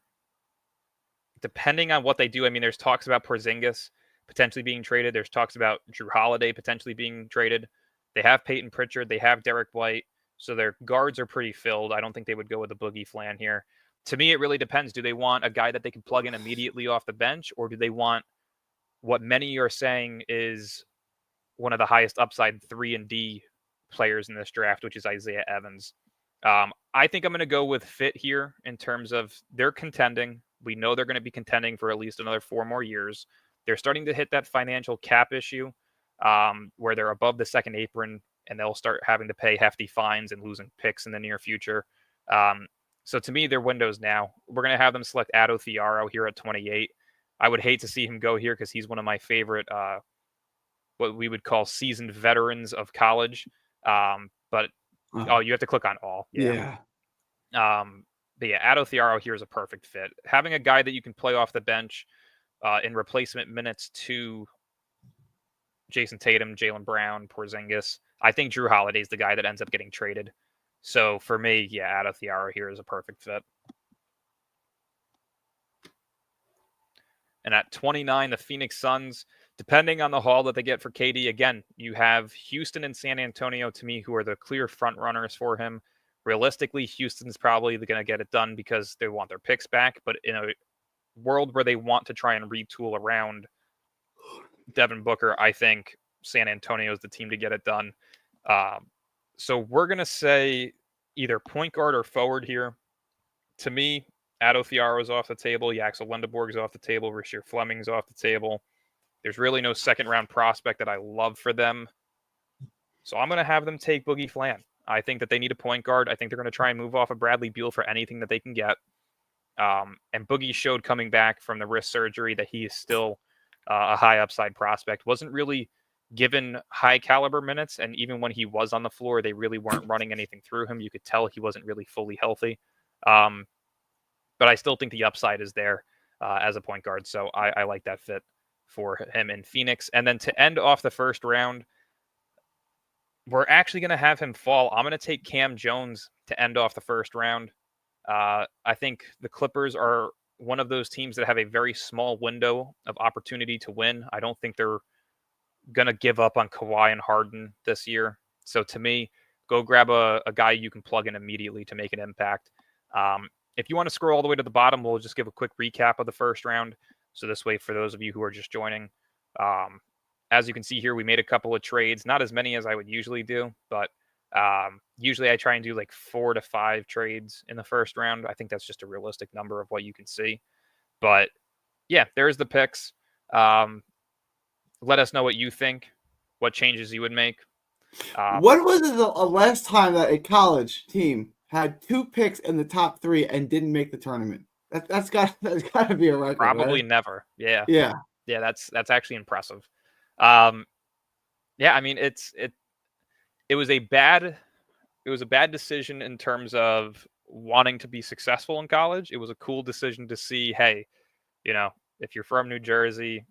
Depending on what they do, I mean, there's talks about Porzingis potentially being traded. There's talks about Drew Holiday potentially being traded. They have Peyton Pritchard. They have Derek White. So their guards are pretty filled. I don't think they would go with a Boogie Flan here. to me, it really depends. Do they want a guy that they can plug in immediately off the bench, or do they want what many are saying is one of the highest upside 3 and D players in this draft, which is Isaiah Evans? I think I'm going to go with fit here in terms of they're contending. We know they're going to be contending for at least another 4 more years. They're starting to hit that financial cap issue where they're above the second apron and they'll start having to pay hefty fines and losing picks in the near future. So to me, their window's now. We're going to have them select Addo Thiaro here at 28. I would hate to see him go here because he's one of my favorite, what we would call seasoned veterans of college. But you have to click on all. Yeah. But yeah, Addo Thiaro here is a perfect fit. Having a guy that you can play off the bench in replacement minutes to Jason Tatum, Jaylen Brown, Porzingis. I think Drew Holiday is the guy that ends up getting traded. So for me, yeah, Addo Thiaro here is a perfect fit. And at 29, the Phoenix Suns, depending on the haul that they get for KD, again, you have Houston and San Antonio, to me, who are the clear front runners for him. Realistically, Houston's probably going to get it done because they want their picks back. But in a world where they want to try and retool around Devin Booker, I think San Antonio is the team to get it done. So we're going to say either point guard or forward here. To me, Addo Thiaro's off the table. Yaxel Lendeborg's off the table. Rasheer Fleming's off the table. There's really no second-round prospect that I love for them. So I'm going to have them take Boogie Flan. I think that they need a point guard. I think they're going to try and move off of Bradley Beal for anything that they can get. And Boogie showed coming back from the wrist surgery that he is still a high upside prospect. Wasn't really given high caliber minutes. And even when he was on the floor, they really weren't running anything through him. You could tell he wasn't really fully healthy. But I still think the upside is there as a point guard. So I like that fit for him in Phoenix. And then to end off the first round, we're actually going to have him fall. I'm going to take Cam Jones to end off the first round. I think the Clippers are one of those teams that have a very small window of opportunity to win. I don't think they're going to give up on Kawhi and Harden this year. So to me, go grab a guy you can plug in immediately to make an impact. If you want to scroll all the way to the bottom, we'll just give a quick recap of the first round. So this way, for those of you who are just joining, as you can see here, we made a couple of trades, not as many as I would usually do, but usually I try and do like 4 to 5 trades in the first round. I think that's just a realistic number of what you can see. But yeah, there's the picks. Let us know what you think, what changes you would make. When was it the last time that a college team had 2 picks in the top 3 and didn't make the tournament? That's got to be a record. Probably right? Never. Yeah. That's actually impressive. Yeah, I mean it was a bad decision in terms of wanting to be successful in college. It was a cool decision to see, hey, if you're from New Jersey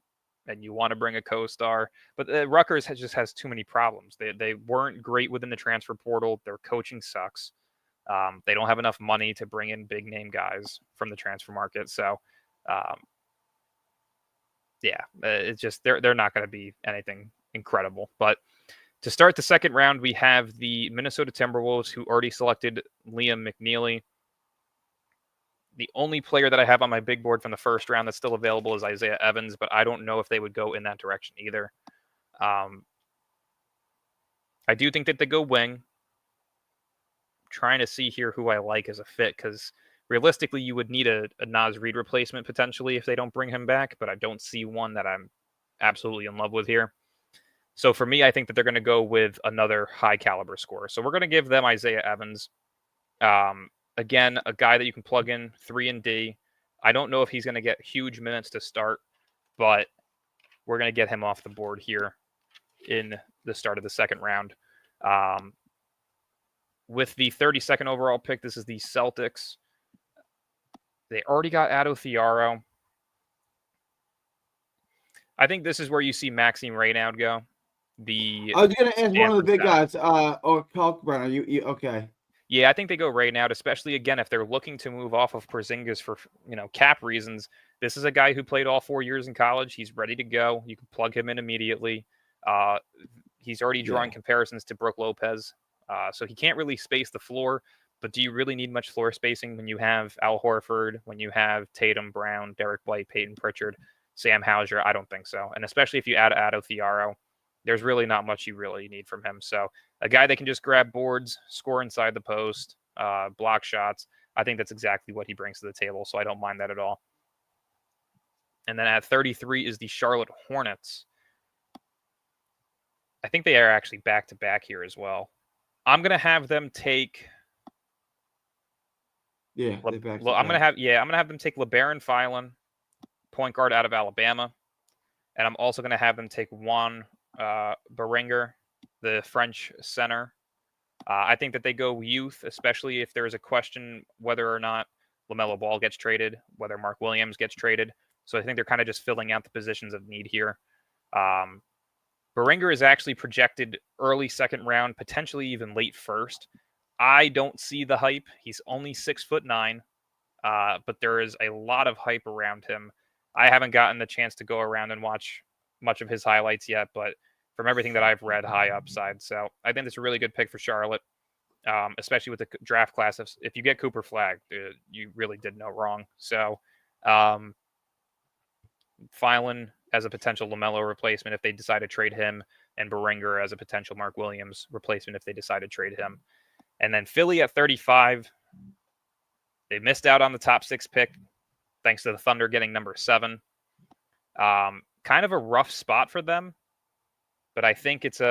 and you want to bring a co-star, but Rutgers just has too many problems. They weren't great within the transfer portal. Their coaching sucks. They don't have enough money to bring in big name guys from the transfer market. So, it's just they're not going to be anything incredible. But to start the second round, we have the Minnesota Timberwolves, who already selected Liam McNeely. The only player that I have on my big board from the first round that's still available is Isaiah Evans, but I don't know if they would go in that direction either. I do think that they go wing. Trying to see here who I like as a fit, because realistically you would need a Naz Reid replacement potentially if they don't bring him back, but I don't see one that I'm absolutely in love with here. So for me, I think that they're going to go with another high caliber scorer. So we're going to give them Isaiah Evans. Again, a guy that you can plug in 3 and D. I don't know if he's going to get huge minutes to start, but we're going to get him off the board here in the start of the second round. With the 32nd overall pick, this is the Celtics. They already got Addo Thiaro. I think this is where you see Maxime Reynaud go. I was going to ask one of the big guys, or Kalkbrenner. You okay? Yeah, I think they go Reynaud, especially, again, if they're looking to move off of Porzingis for, cap reasons. This is a guy who played all 4 years in college. He's ready to go. You can plug him in immediately. He's already drawing comparisons to Brook Lopez. So he can't really space the floor, But do you really need much floor spacing when you have Al Horford, when you have Tatum, Brown, Derek White, Peyton Pritchard, Sam Hauser? I don't think so. And especially if you add Addo Thiaro, there's really not much you really need from him. So a guy that can just grab boards, score inside the post, block shots, I think that's exactly what he brings to the table. So I don't mind that at all. And then at 33 is the Charlotte Hornets. I think they are actually back-to-back here as well. I'm going to have them take... Yeah, I'm gonna have them take LeBaron Filan, point guard out of Alabama, and I'm also gonna have them take Juan Beringer, the French center. I think that they go youth, especially if there's a question whether or not LaMelo Ball gets traded, whether Mark Williams gets traded. So I think they're kind of just filling out the positions of need here. Beringer is actually projected early second round, potentially even late first. I don't see the hype. He's only 6'9", but there is a lot of hype around him. I haven't gotten the chance to go around and watch much of his highlights yet, but from everything that I've read, high upside. So I think it's a really good pick for Charlotte, especially with the draft class. If you get Cooper Flagg, you really did no wrong. So Filan as a potential LaMelo replacement if they decide to trade him, and Beringer as a potential Mark Williams replacement if they decide to trade him. And then Philly at 35, they missed out on the top 6 pick thanks to the Thunder getting number 7. Kind of a rough spot for them, but I think it's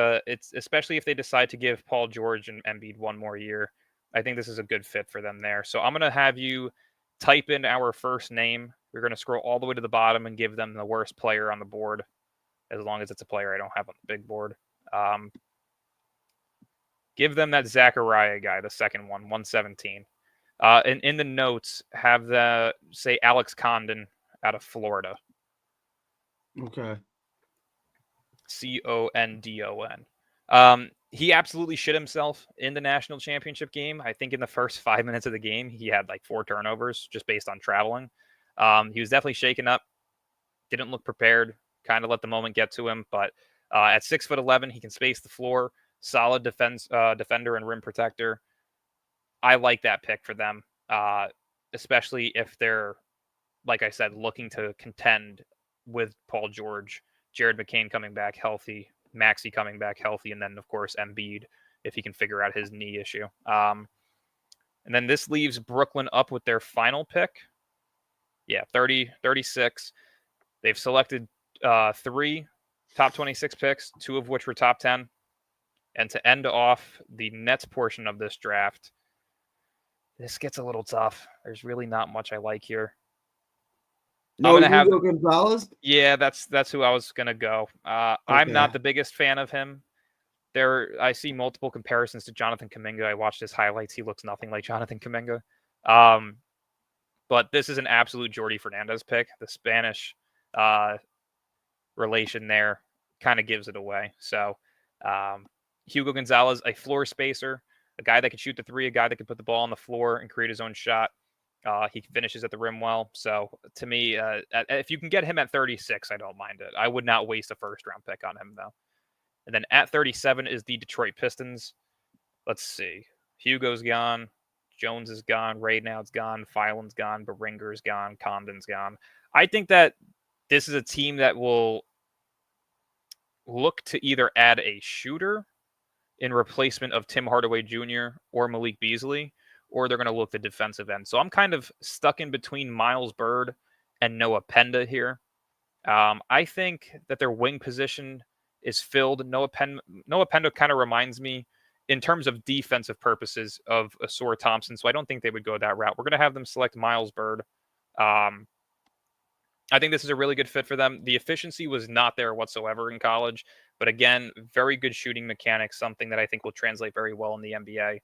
especially if they decide to give Paul George and Embiid one more year. I think this is a good fit for them there. So I'm going to have you type in our first name. We're going to scroll all the way to the bottom and give them the worst player on the board, as long as it's a player I don't have on the big board. Give them that Zachariah guy, the second one, 117. And in the notes, have say Alex Condon out of Florida. Okay. Condon. He absolutely shit himself in the national championship game. I think in the first 5 minutes of the game, he had like 4 turnovers just based on traveling. He was definitely shaken up. Didn't look prepared. Kind of let the moment get to him. But at 6'11", he can space the floor. Solid defender and rim protector. I like that pick for them, especially if they're, like I said, looking to contend with Paul George, Jared McCain coming back healthy, Maxey coming back healthy, and then, of course, Embiid, if he can figure out his knee issue. And then this leaves Brooklyn up with their final pick. Yeah, 36. They've selected 3 top 26 picks, 2 of which were top 10. And to end off the Nets portion of this draft, this gets a little tough. There's really not much I like here. No, Hugo Gonzalez? Yeah, that's who I was going to go. Okay. I'm not the biggest fan of him. I see multiple comparisons to Jonathan Kuminga. I watched his highlights. He looks nothing like Jonathan Kuminga. But this is an absolute Jordi Fernandez pick. The Spanish relation there kind of gives it away. So Hugo Gonzalez, a floor spacer, a guy that can shoot the 3, a guy that can put the ball on the floor and create his own shot. He finishes at the rim well. So to me, if you can get him at 36, I don't mind it. I would not waste a first-round pick on him, though. And then at 37 is the Detroit Pistons. Let's see. Hugo's gone. Jones is gone. Raynaud's gone. Filan's gone. Beringer's gone. Condon's gone. I think that this is a team that will look to either add a shooter in replacement of Tim Hardaway Jr. or Malik Beasley, or they're going to look the defensive end. So I'm kind of stuck in between Miles Bird and Noah Penda here. I think that their wing position is filled. Noah Penda kind of reminds me, in terms of defensive purposes, of Asor Thompson, so I don't think they would go that route. We're going to have them select Miles Bird. I think this is a really good fit for them. The efficiency was not there whatsoever in college, but again, very good shooting mechanics, something that I think will translate very well in the NBA.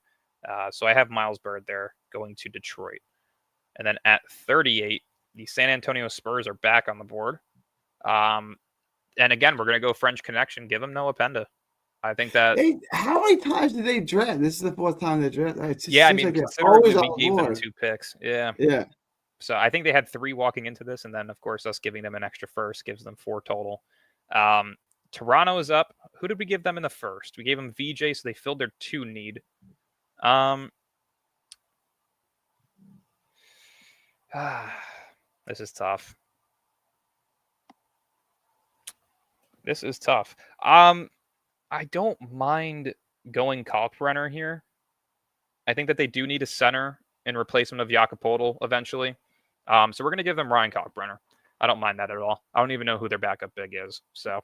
So I have Miles Bird there going to Detroit. And then at 38, the San Antonio Spurs are back on the board. And again, we're going to go French connection. Give them Noah Penda. I think that... how many times did they draft? This is the 4th time they draft. Yeah, I mean, considerably we gave them 2 picks. Yeah. Yeah. So I think they had 3 walking into this, and then, of course, us giving them an extra first gives them 4 total. Toronto is up. Who did we give them in the first? We gave them VJ, so they filled their 2 need. This is tough. This is tough. I don't mind going Kalkbrenner here. I think that they do need a center in replacement of Jakopodl eventually. So we're going to give them Ryan Kalkbrenner. I don't mind that at all. I don't even know who their backup big is. So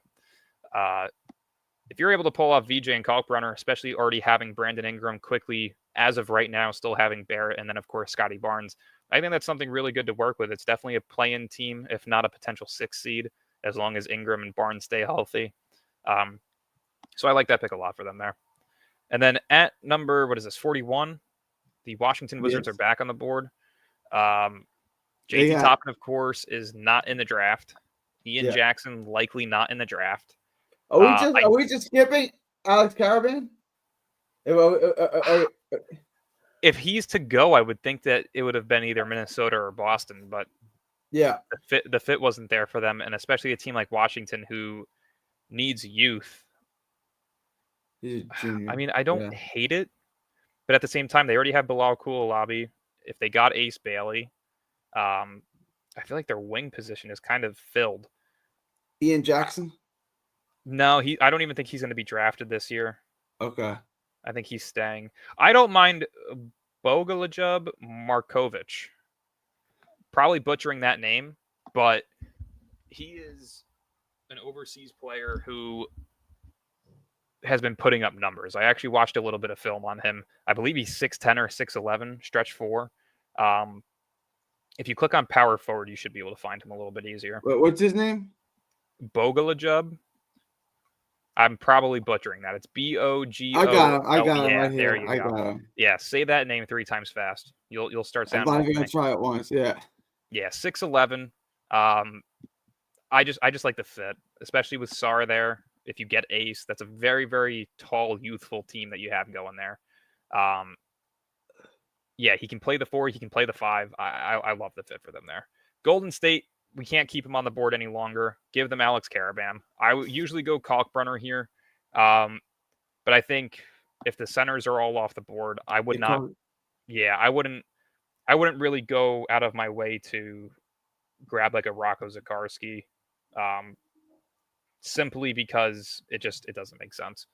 if you're able to pull off VJ and Kalkbrenner, especially already having Brandon Ingram quickly, as of right now, still having Barrett, and then, of course, Scotty Barnes, I think that's something really good to work with. It's definitely a play-in team, if not a potential 6 seed, as long as Ingram and Barnes stay healthy. So I like that pick a lot for them there. And then at number, 41, the Washington Wizards are back on the board. JT Toppin, of course, is not in the draft. Ian Jackson likely not in the draft. Are we just skipping Alex Karaban? If he's to go, I would think that it would have been either Minnesota or Boston, but the fit wasn't there for them, and especially a team like Washington who needs youth. I mean, I don't hate it, but at the same time, they already have Bilal Coulibaly. If they got Ace Bailey, I feel like their wing position is kind of filled. Ian Jackson? No, I don't even think he's going to be drafted this year. Okay. I think he's staying. I don't mind Bogalajub Markovic. Probably butchering that name, but he is an overseas player who has been putting up numbers. I actually watched a little bit of film on him. I believe he's 6'10 or 6'11, stretch 4. If you click on power forward, you should be able to find him a little bit easier. What's his name? Bogalajub. I'm probably butchering that. It's Bogo. I got him. I got him right here. There you go. Got him. Yeah, say that name 3 times fast. You'll start sounding. I'm not even gonna try it once. Yeah. Yeah, 6'11. I just like the fit, especially with Sarr there. If you get Ace, that's a very, very tall, youthful team that you have going there. Yeah, he can play the 4, he can play the 5. I love the fit for them there. Golden State, we can't keep him on the board any longer. Give them Alex Karaban. I would usually go Kalkbrenner here, but I think if the centers are all off the board, I would not. Yeah, I wouldn't really go out of my way to grab like a Rocco Zakarsky, simply because it doesn't make sense.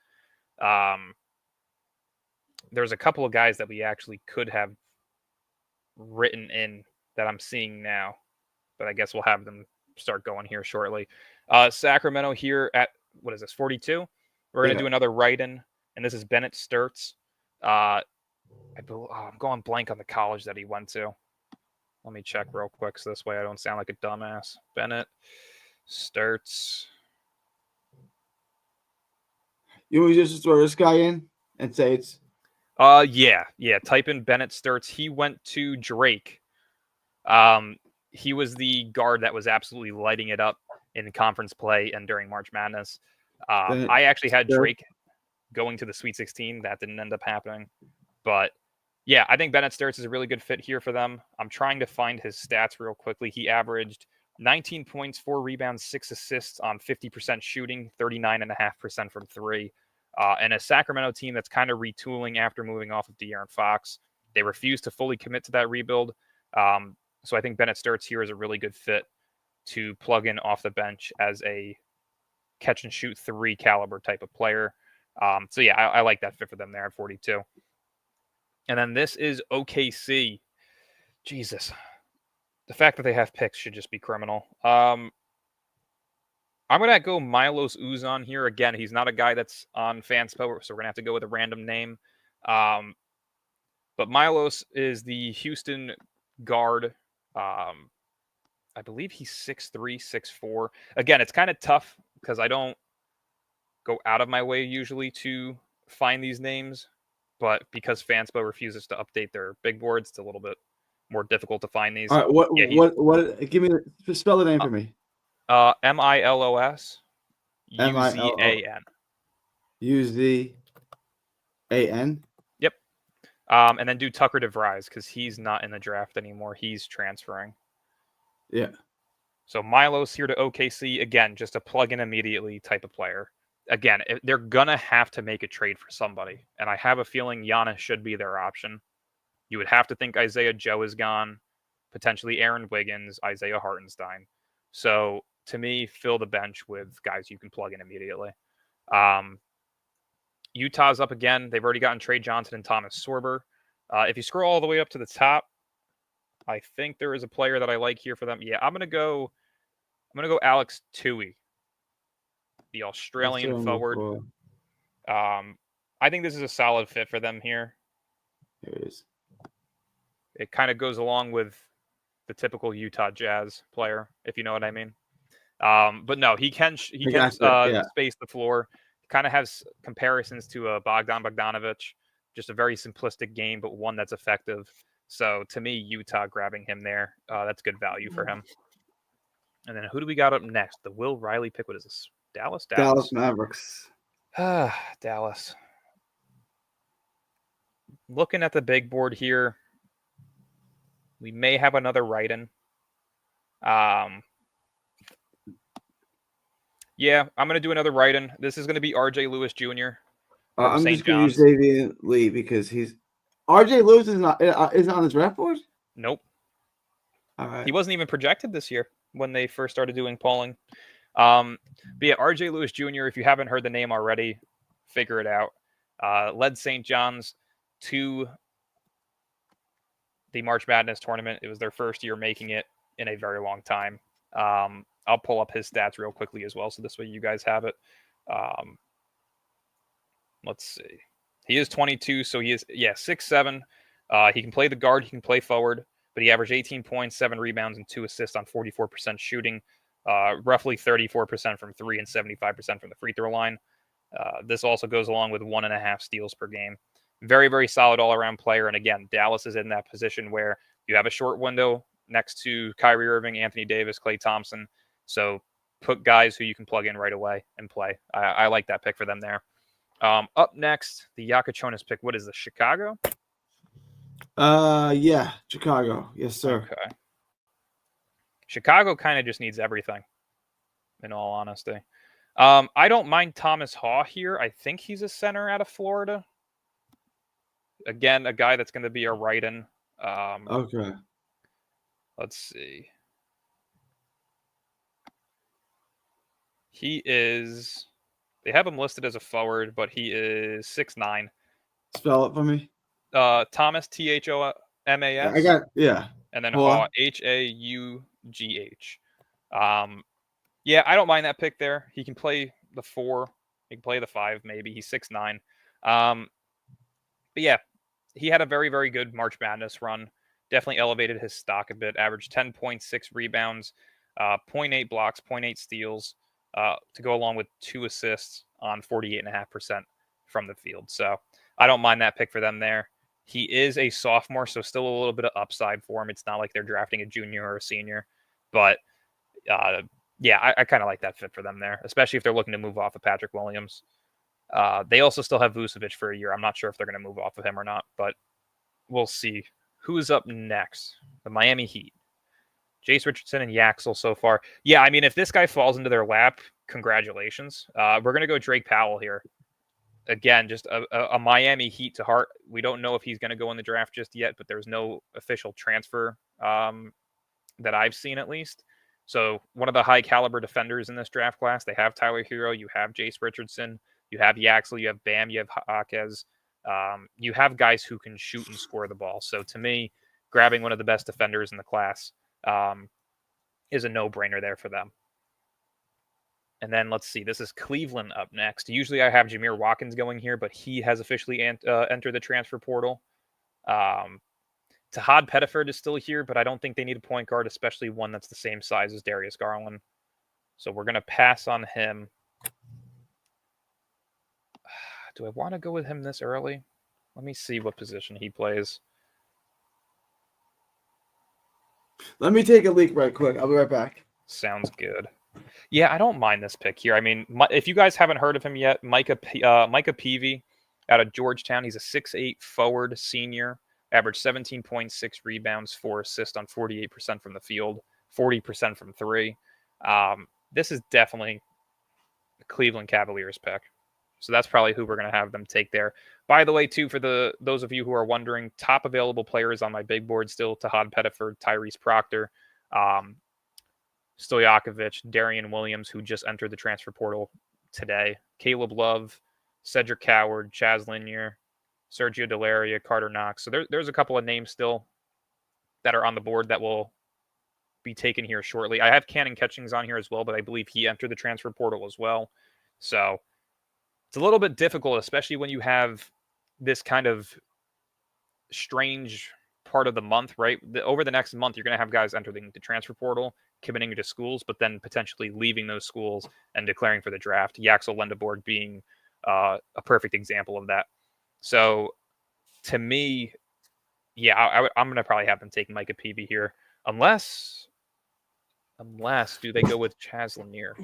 There's a couple of guys that we actually could have written in that I'm seeing now, but I guess we'll have them start going here shortly. Sacramento here at, 42? We're going to do another write-in, and this is Bennett Sturtz. I'm going blank on the college that he went to. Let me check real quick so this way I don't sound like a dumbass. Bennett Sturtz. You want me to just throw this guy in and say it's... Yeah. Type in Bennett Sturtz. He went to Drake. He was the guard that was absolutely lighting it up in conference play and during March Madness. I actually had Drake going to the Sweet 16. That didn't end up happening. But yeah, I think Bennett Sturtz is a really good fit here for them. I'm trying to find his stats real quickly. He averaged 19 points, 4 rebounds, 6 assists on 50% shooting, 39.5% from 3. And a Sacramento team that's kind of retooling after moving off of De'Aaron Fox. They refuse to fully commit to that rebuild. So I think Bennett Sturtz here is a really good fit to plug in off the bench as a catch and shoot 3 caliber type of player. So yeah, I like that fit for them there at 42. And then this is OKC. Jesus. The fact that they have picks should just be criminal. I'm going to go Milos Uzan here. Again, he's not a guy that's on Fanspo, so we're going to have to go with a random name. But Milos is the Houston guard. I believe he's 6'3", 6'4". Again, it's kind of tough because I don't go out of my way usually to find these names. But because Fanspo refuses to update their big boards, it's a little bit more difficult to find these. All right, what? Give me spell the name for me. Milos Uzan. Uzan. Yep. And then do Tucker DeVries because he's not in the draft anymore. He's transferring. Yeah. So Milos here to OKC. Again, just a plug in immediately type of player. Again, they're going to have to make a trade for somebody. And I have a feeling Giannis should be their option. You would have to think Isaiah Joe is gone. potentially Aaron Wiggins, Isaiah Hartenstein. So to me, fill the bench with guys you can plug in immediately. Utah's up again. They've already gotten Trey Johnson and Thomas Sorber. If you scroll all the way up to the top, I think there is a player that I like here for them. Yeah, I'm gonna go Alex Tui, the Australian forward. I think this is a solid fit for them here. It is. It kind of goes along with the typical Utah Jazz player, if you know what I mean. But no, he can space the floor. Kind of has comparisons to Bogdan Bogdanovic. Just a very simplistic game, but one that's effective. So to me, Utah grabbing him there, that's good value for him. And then who do we got up next? The Will Riley pick. What is this? Dallas Mavericks. Dallas. Looking at the big board here, we may have another write-in. Yeah, I'm going to do another write-in. This is going to be R.J. Lewis Jr. I'm just going to use Xavier Lee because R.J. Lewis is not on the draft board? Nope. All right. He wasn't even projected this year when they first started doing polling. But yeah, R.J. Lewis Jr., if you haven't heard the name already, figure it out. Led St. John's to the March Madness tournament. It was their first year making it in a very long time. I'll pull up his stats real quickly as well, so this way you guys have it. Let's see. He is 22, so he is 6'7". He can play the guard, he can play forward, but he averaged 18 points, 7 rebounds, and 2 assists on 44% shooting, roughly 34% from 3 and 75% from the free throw line. This also goes along with 1.5 steals per game. Very, very solid all-around player. And again, Dallas is in that position where you have a short window next to Kyrie Irving, Anthony Davis, Klay Thompson. So put guys who you can plug in right away and play. I like that pick for them there. Up next, the Yakachonis pick. What is this, Chicago? Yeah, Chicago. Yes, sir. Okay. Chicago kind of just needs everything, in all honesty. I don't mind Thomas Haw here. I think he's a center out of Florida. Again, a guy that's going to be a write-in. Okay. Let's see. He is... They have him listed as a forward, but he is 6'9". Spell it for me. Thomas, Thomas. I got, yeah. And then Haugh, Haugh. Yeah, I don't mind that pick there. He can play the 4. He can play the 5, maybe. He's 6'9". But yeah, he had a very, very good March Madness run. Definitely elevated his stock a bit. Averaged 10.6 rebounds, 0.8 blocks, 0.8 steals, to go along with 2 assists on 48.5% from the field. So I don't mind that pick for them there. He is a sophomore, so still a little bit of upside for him. It's not like they're drafting a junior or a senior. But yeah, I kind of like that fit for them there, especially if they're looking to move off of Patrick Williams. They also still have Vucevic for a year. I'm not sure if they're going to move off of him or not, but we'll see. Who's up next? The Miami Heat. Jace Richardson and Yaxel so far. Yeah, I mean, if this guy falls into their lap, congratulations. We're going to go Drake Powell here. Again, just a Miami Heat to heart. We don't know if he's going to go in the draft just yet, but there's no official transfer that I've seen at least. So one of the high caliber defenders in this draft class. They have Tyler Hero. You have Jace Richardson. You have Yaxel. You have Bam. You have Jaquez. You have guys who can shoot and score the ball. So to me, grabbing one of the best defenders in the class is a no-brainer there for them. And then let's see. This is Cleveland up next. Usually I have Jameer Watkins going here, but he has officially entered the transfer portal. Tahad Pettiford is still here, but I don't think they need a point guard, especially one that's the same size as Darius Garland. So we're going to pass on him. Do I want to go with him this early? Let me see what position he plays. Let me take a leak right quick. I'll be right back. Sounds good. Yeah, I don't mind this pick here. I mean, if you guys haven't heard of him yet, Micah Peavy out of Georgetown. He's a 6'8" forward senior. Averaged 17.6 rebounds, 4 assists on 48% from the field, 40% from 3. This is definitely a Cleveland Cavaliers pick. So that's probably who we're going to have them take there. By the way, too, for those of you who are wondering, top available players on my big board still: Tahad Pettiford, Tyrese Proctor, Stojakovic, Darian Williams, who just entered the transfer portal today, Caleb Love, Cedric Coward, Chaz Linier, Sergio Delaria, Carter Knox. So there's a couple of names still that are on the board that will be taken here shortly. I have Cannon Catchings on here as well, but I believe he entered the transfer portal as well. So it's a little bit difficult, especially when you have this kind of strange part of the month, right? Over the next month, you're going to have guys entering the transfer portal, committing to schools, but then potentially leaving those schools and declaring for the draft. Yaxel Lendeborg being a perfect example of that. So to me, yeah, I'm going to probably have them take Micah Peavy here, unless do they go with Chaz Lanier?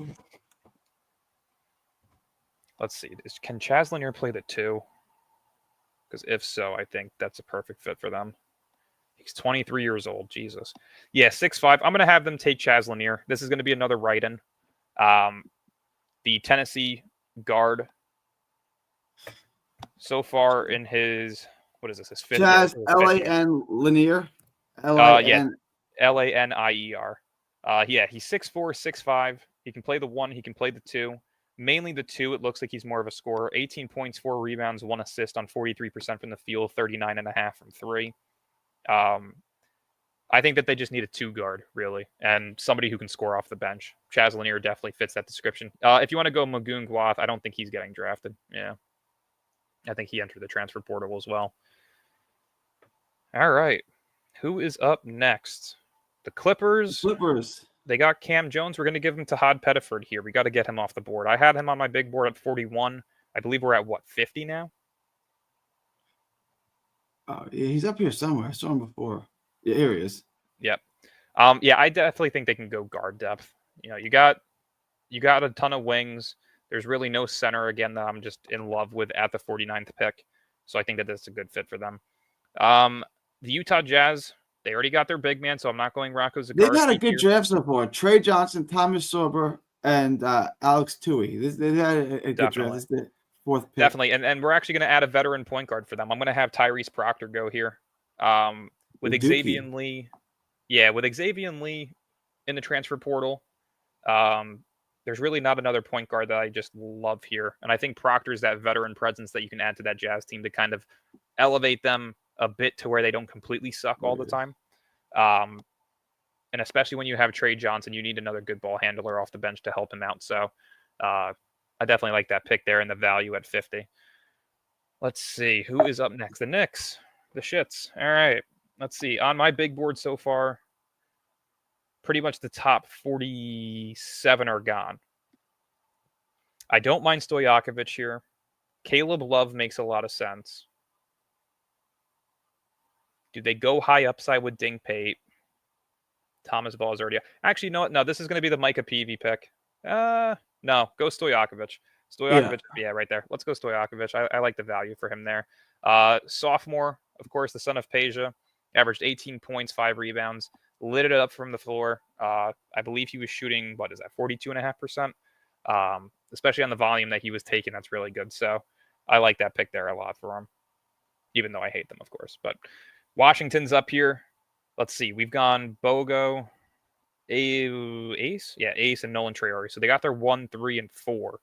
Let's see. Can Chaz Lanier play the 2? Because if so, I think that's a perfect fit for them. He's 23 years old. Jesus. Yeah, 6'5". I'm going to have them take Chaz Lanier. This is going to be another write-in. The Tennessee guard, so far in his, what is this, his fifth Chaz, year? L-A-N Lanier. Yeah, Lanier. Yeah, he's 6'4", 6'5". He can play the 1. He can play the 2. Mainly the 2. It looks like he's more of a scorer. 18 points, 4 rebounds, 1 assist on 43% from the field, 39.5% from 3. I think that they just need a 2 guard, really, and somebody who can score off the bench. Chaz Lanier definitely fits that description. If you want to go Magoon Gwath, I don't think he's getting drafted. Yeah. I think he entered the transfer portal as well. All right. Who is up next? The Clippers. They got Cam Jones. We're going to give him to Tahad Pettiford here. We got to get him off the board. I had him on my big board at 41. I believe we're at, 50 now? Yeah, he's up here somewhere. I saw him before. Yeah, here he is. Yep. Yeah, I definitely think they can go guard depth. You got a ton of wings. There's really no center, again, that I'm just in love with at the 49th pick. So I think that that's a good fit for them. The Utah Jazz, they already got their big man, so I'm not going Rocco Zakarsky. They've had a good draft so far. Trey Johnson, Thomas Sorber, and Alex Tui. They had a good draft. This is the 4th pick. Definitely, and we're actually going to add a veteran point guard for them. I'm going to have Tyrese Proctor go here. With Xavier Lee. Yeah, with Xavier Lee in the transfer portal, there's really not another point guard that I just love here. And I think Proctor's that veteran presence that you can add to that Jazz team to kind of elevate them a bit to where they don't completely suck all the time. And especially when you have Trey Johnson, you need another good ball handler off the bench to help him out. So I definitely like that pick there and the value at 50. Let's see. Who is up next? The Knicks. The Shits. All right. Let's see. On my big board so far, pretty much the top 47 are gone. I don't mind Stojakovic here. Caleb Love makes a lot of sense. Do they go high upside with Ding Pate? Thomas Ball is already... Actually, no, this is going to be the Micah Peavy pick. No, go Stojakovic. Yeah, right there. Let's go Stojakovic. I like the value for him there. Sophomore, of course, the son of Peja, averaged 18 points, 5 rebounds, lit it up from the floor. I believe he was shooting, 42.5%? Especially on the volume that he was taking, that's really good. So I like that pick there a lot for him, even though I hate them, of course. But Washington's up here. Let's see. We've gone Bogo, Ace? Yeah, Ace and Nolan Traore. So they got their 1, 3, and 4.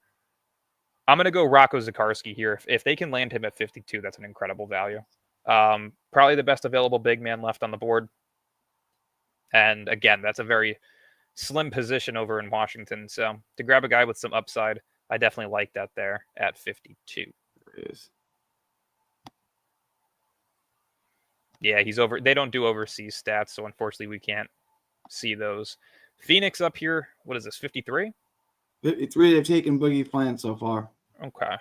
I'm going to go Rocco Zakarsky here. If they can land him at 52, that's an incredible value. Probably the best available big man left on the board. And again, that's a very slim position over in Washington. So to grab a guy with some upside, I definitely like that there at 52. There it is. Yeah, he's over. They don't do overseas stats, so unfortunately we can't see those. Phoenix up here. What is this, 53? 53. They've taken Boogie Flan so far. Okay.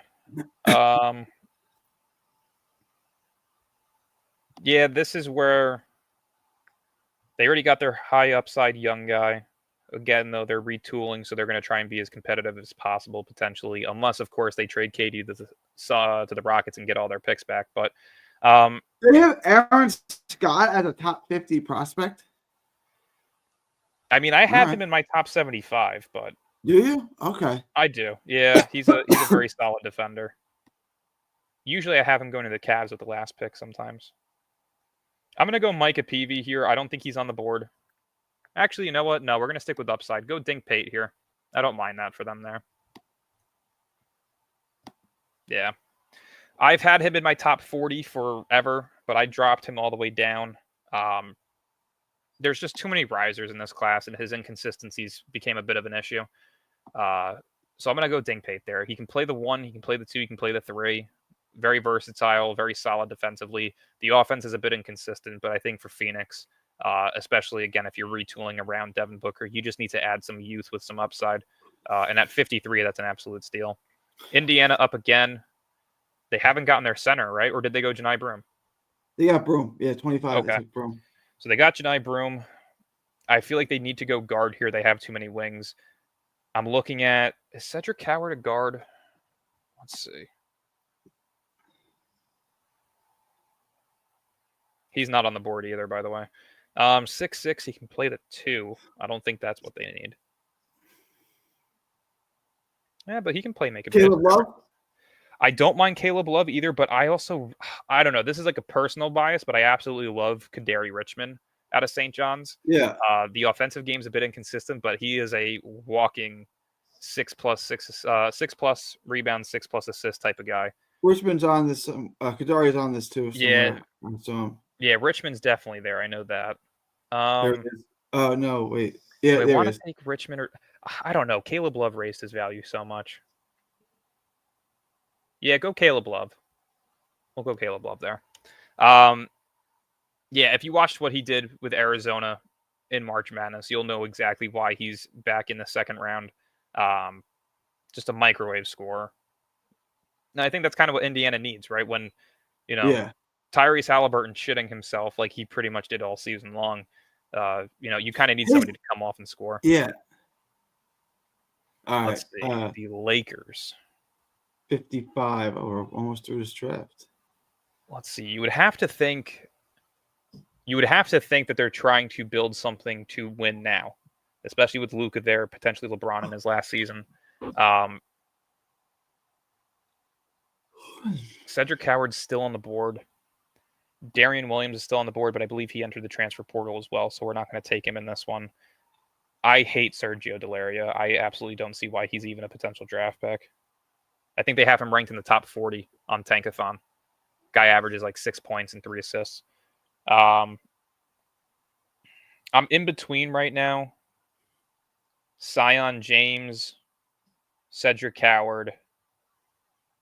Yeah, this is where they already got their high upside young guy. Again, though, they're retooling, so they're going to try and be as competitive as possible, potentially, unless, of course, they trade KD to the Rockets and get all their picks back. But they have Aaron Scott as a top 50 prospect. I mean, I have him in my top 75, but Do you? Okay. I do. Yeah, he's a very solid defender. Usually I have him going to the Cavs with the last pick sometimes. I'm going to go Micah Peavy here. I don't think he's on the board. Actually, you know what? No, we're going to stick with upside. Go Dink Pate here. I don't mind that for them there. Yeah. I've had him in my top 40 forever, but I dropped him all the way down. There's just too many risers in this class, and his inconsistencies became a bit of an issue. So I'm going to go Dink Pate there. He can play the 1, he can play the 2, he can play the 3. Very versatile, very solid defensively. The offense is a bit inconsistent, but I think for Phoenix, especially, again, if you're retooling around Devin Booker, you just need to add some youth with some upside. And at 53, that's an absolute steal. Indiana up again. They haven't gotten their center, right? Or did they go Janai Broom? They got Broom. Yeah, 25. Okay. Broom. So they got Janai Broom. I feel like they need to go guard here. They have too many wings. I'm looking at, is Cedric Coward a guard? Let's see. He's not on the board either, by the way. 6'6", he can play the 2. I don't think that's what they need. Yeah, but he can play make a Caleb Love? I don't mind Caleb Love either, but I don't know. This is like a personal bias, but I absolutely love Kadary Richmond out of St. John's. Yeah. The offensive game's a bit inconsistent, but he is a walking 6+ rebounds, 6+ assist type of guy. Richmond's on this. Kadari's on this too. Yeah. So. Yeah, Richmond's definitely there. I know that. There it is. Oh no, wait. Yeah, I want to take Richmond, or I don't know. Caleb Love raised his value so much. Yeah, go Caleb Love. We'll go Caleb Love there. Yeah, if you watched what he did with Arizona in March Madness, you'll know exactly why he's back in the second round. Just a microwave scorer. And I think that's kind of what Indiana needs, right? When, Tyrese Halliburton shitting himself like he pretty much did all season long. You kind of need somebody to come off and score. Yeah. All Let's see. The Lakers. 55. We're almost through this draft. Let's see. You would have to think that they're trying to build something to win now, especially with Luka there, potentially LeBron in his last season. Cedric Coward's still on the board. Darian Williams is still on the board, but I believe he entered the transfer portal as well, so we're not going to take him in this one. I hate Sergio Delaria. I absolutely don't see why he's even a potential draft pick. I think they have him ranked in the top 40 on Tankathon. Guy averages like 6 points and 3 assists. I'm in between right now. Sion James, Cedric Coward,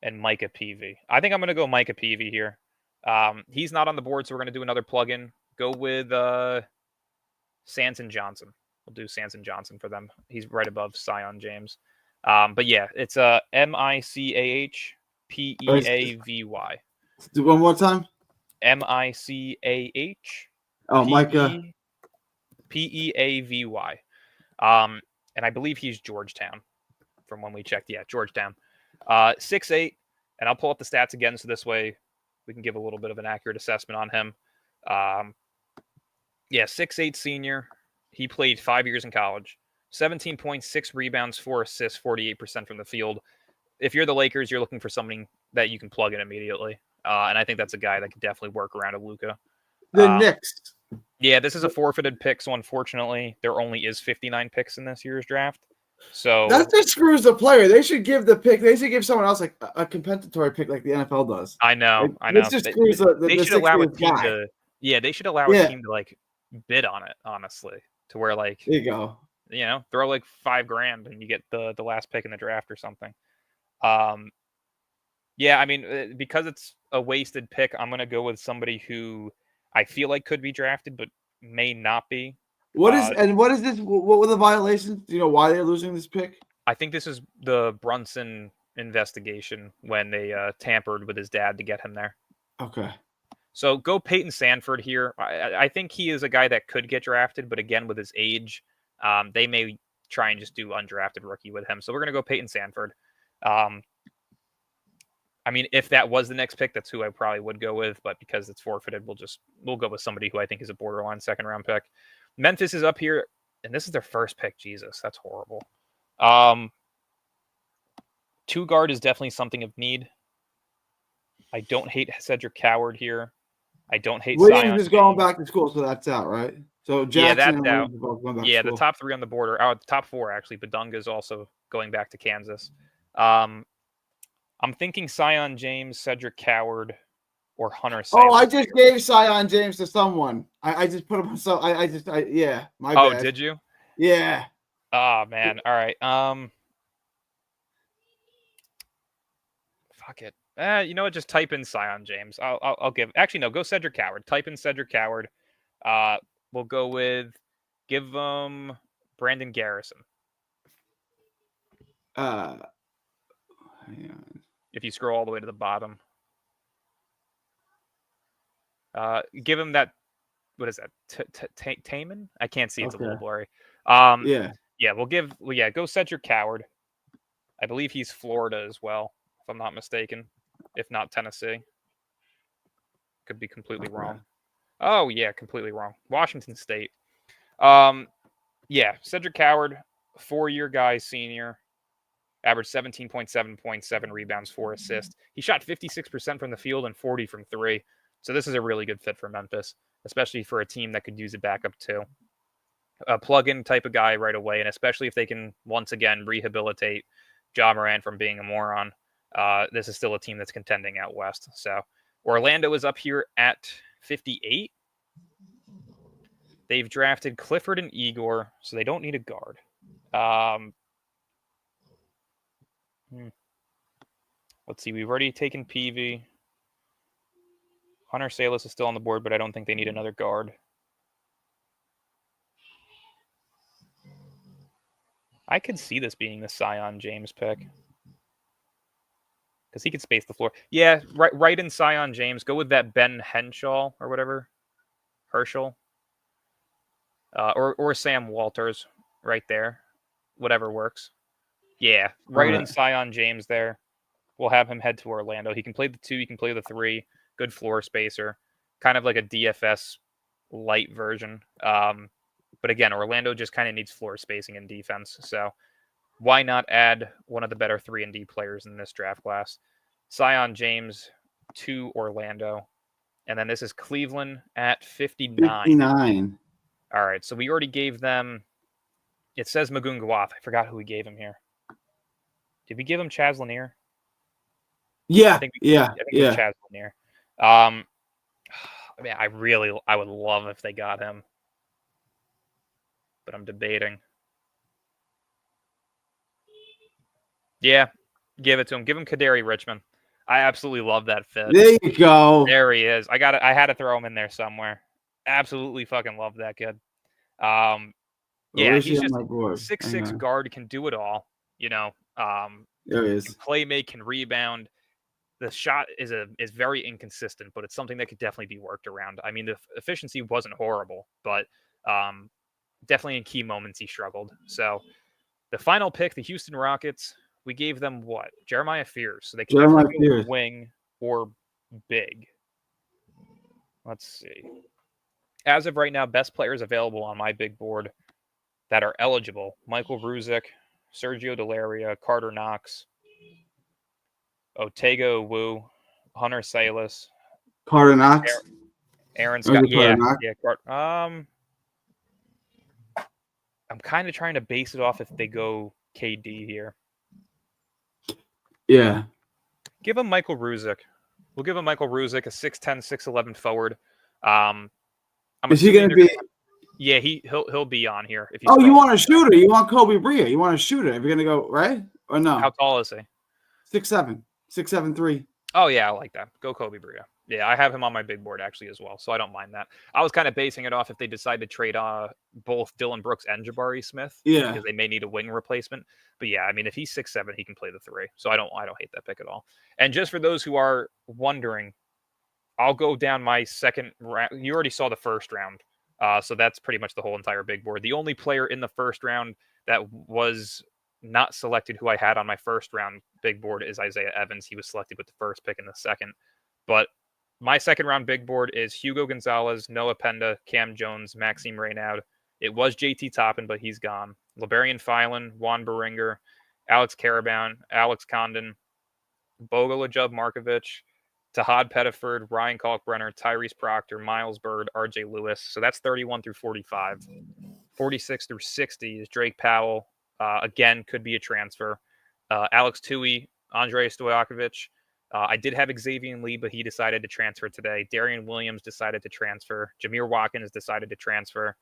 and Micah Peavy. I think I'm going to go Micah Peavy here. He's not on the board, so we're going to do another plug-in. Go with Sanson Johnson. We'll do Sanson Johnson for them. He's right above Sion James. But yeah, it's Michahpeavy. Do one more time. Michahpeavy. Oh, Micah. Peavy. And I believe he's Georgetown from when we checked. Yeah, Georgetown. 6'8", and I'll pull up the stats again so this way we can give a little bit of an accurate assessment on him. 6'8" senior. He played 5 years in college. 17 points, 6 rebounds, 4 assists, 48% from the field. If you're the Lakers, you're looking for something that you can plug in immediately. And I think that's a guy that could definitely work around a Luka. The Knicks. Yeah, this is a forfeited pick, so unfortunately, there only is 59 picks in this year's draft. So that just screws the player. They should give the pick. They should give someone else like a compensatory pick, like the NFL does. I know. This just screws they should allow a team to. Yeah, they should allow a team to like bid on it. Honestly, to where like there you go. Throw like $5,000 and you get the last pick in the draft or something. Yeah, I mean, because it's a wasted pick, I'm gonna go with somebody who I feel like could be drafted, but may not be. What is this? What were the violations? Do you know why they're losing this pick? I think this is the Brunson investigation when they tampered with his dad to get him there. Okay. So go Peyton Sandford here. I think he is a guy that could get drafted, but again, with his age, they may try and just do undrafted rookie with him. So we're going to go Peyton Sandford. I mean, if that was the next pick, that's who I probably would go with. But because it's forfeited, we'll go with somebody who I think is a borderline second-round pick. Memphis is up here, and this is their first pick. Jesus, that's horrible. Two guard is definitely something of need. I don't hate Cedric Coward here. I don't hate Williams is going back to school, so that's out, right? So Jackson and Williams are both going back to school. The top three on the board are the top four actually. Badunga is also going back to Kansas. I'm thinking Sion James, Cedric Coward, or Hunter Salas. Oh, I just gave Sion James to someone. I just put him. So yeah, my bad. Oh, did you? Yeah. Oh man. All right. Fuck it. You know what? Just type in Sion James. I'll give. Actually, no. Go Cedric Coward. Type in Cedric Coward. We'll go with give them Brandon Garrison. Hang on. If you scroll all the way to the bottom, give him that. What is that? Taman? I can't see. It's a little blurry. Yeah. We'll give. Well, yeah, go Cedric Coward. I believe he's Florida as well, if I'm not mistaken. If not Tennessee. Could be completely wrong. Oh, yeah, completely wrong. Washington State. Cedric Coward, 4-year guy, senior. Averaged 17.7 points, 7 rebounds, 4 assists. He shot 56% from the field and 40 from 3. So this is a really good fit for Memphis, especially for a team that could use a backup too. A plug-in type of guy right away, and especially if they can, once again, rehabilitate Ja Morant from being a moron. This is still a team that's contending out west. So Orlando is up here at 58. They've drafted Clifford and Igor, so they don't need a guard. Let's see. We've already taken Peavy. Hunter Salas is still on the board, but I don't think they need another guard. I could see this being the Sion James pick. Because he could space the floor. Yeah, right in Sion James. Go with that Ben Henshaw or whatever. Herschel. Or Sam Walters right there. Whatever works. Yeah, right in Sion James there. We'll have him head to Orlando. He can play the 2, he can play the 3. Good floor spacer. Kind of like a DFS light version. But again, Orlando just kind of needs floor spacing and defense. So why not add one of the better 3-and-D players in this draft class? Sion James to Orlando. And then this is Cleveland at 59. 59. All right, so we already gave them... It says Magoon Gawath. I forgot who we gave him here. Did we give him Chaz Lanier? Yeah, I think it was Chaz Lanier. I would love if they got him. But I'm debating. Yeah, give it to him. Give him Kaderi Richmond. I absolutely love that fit. There you go. There he is. I had to throw him in there somewhere. Absolutely fucking love that kid. He's just 6'6" guard, can do it all. You know, there he is. Can play, make, can rebound. The shot is very inconsistent, but it's something that could definitely be worked around. I mean, the efficiency wasn't horrible, but definitely in key moments he struggled. So the final pick, the Houston Rockets, we gave them what? Jeremiah Fears. So they can definitely go wing or big. Let's see. As of right now, best players available on my big board that are eligible: Michael Ruzick, Sergio Delaria, Carter Knox, Otego Wu, Hunter Salas, Carter Knox, Aaron Scott. Carter. I'm kind of trying to base it off if they go KD here. Yeah. Give him Michael Ruzick. We'll give him Michael Ruzick, a 6'10", 6'11" forward. Is he going to be? Yeah, he'll be on here. If you want a shooter? You want Kobe Bria? You want a shooter? If you're going to go right or no? How tall is he? 6'7", 6'7", 3. Oh yeah, I like that. Go Kobe Bria. Yeah, I have him on my big board actually as well, so I don't mind that. I was kind of basing it off if they decide to trade both Dylan Brooks and Jabari Smith, because they may need a wing replacement. But yeah, I mean, if he's 6'7", he can play the 3, so I don't hate that pick at all. And just for those who are wondering, I'll go down my second round. You already saw the first round, so that's pretty much the whole entire big board. The only player in the first round that was not selected who I had on my first round big board is Isaiah Evans. He was selected with the first pick in the second. But my second round big board is Hugo Gonzalez, Noah Penda, Cam Jones, Maxime Reynaud, It was JT Toppin, but he's gone. Liberian Filan, Juan Beringer, Alex Carabon, Alex Condon, Bogo Lajub Markovich, Tahad Pettiford, Ryan Kalkbrenner, Tyrese Proctor, Miles Bird, RJ Lewis. So that's 31 through 45. 46 through 60 is Drake Powell. Again, could be a transfer. Alex Tui, Andrei Stojakovic. I did have Xavier Lee, but he decided to transfer today. Darian Williams decided to transfer. Jameer Watkins decided to transfer.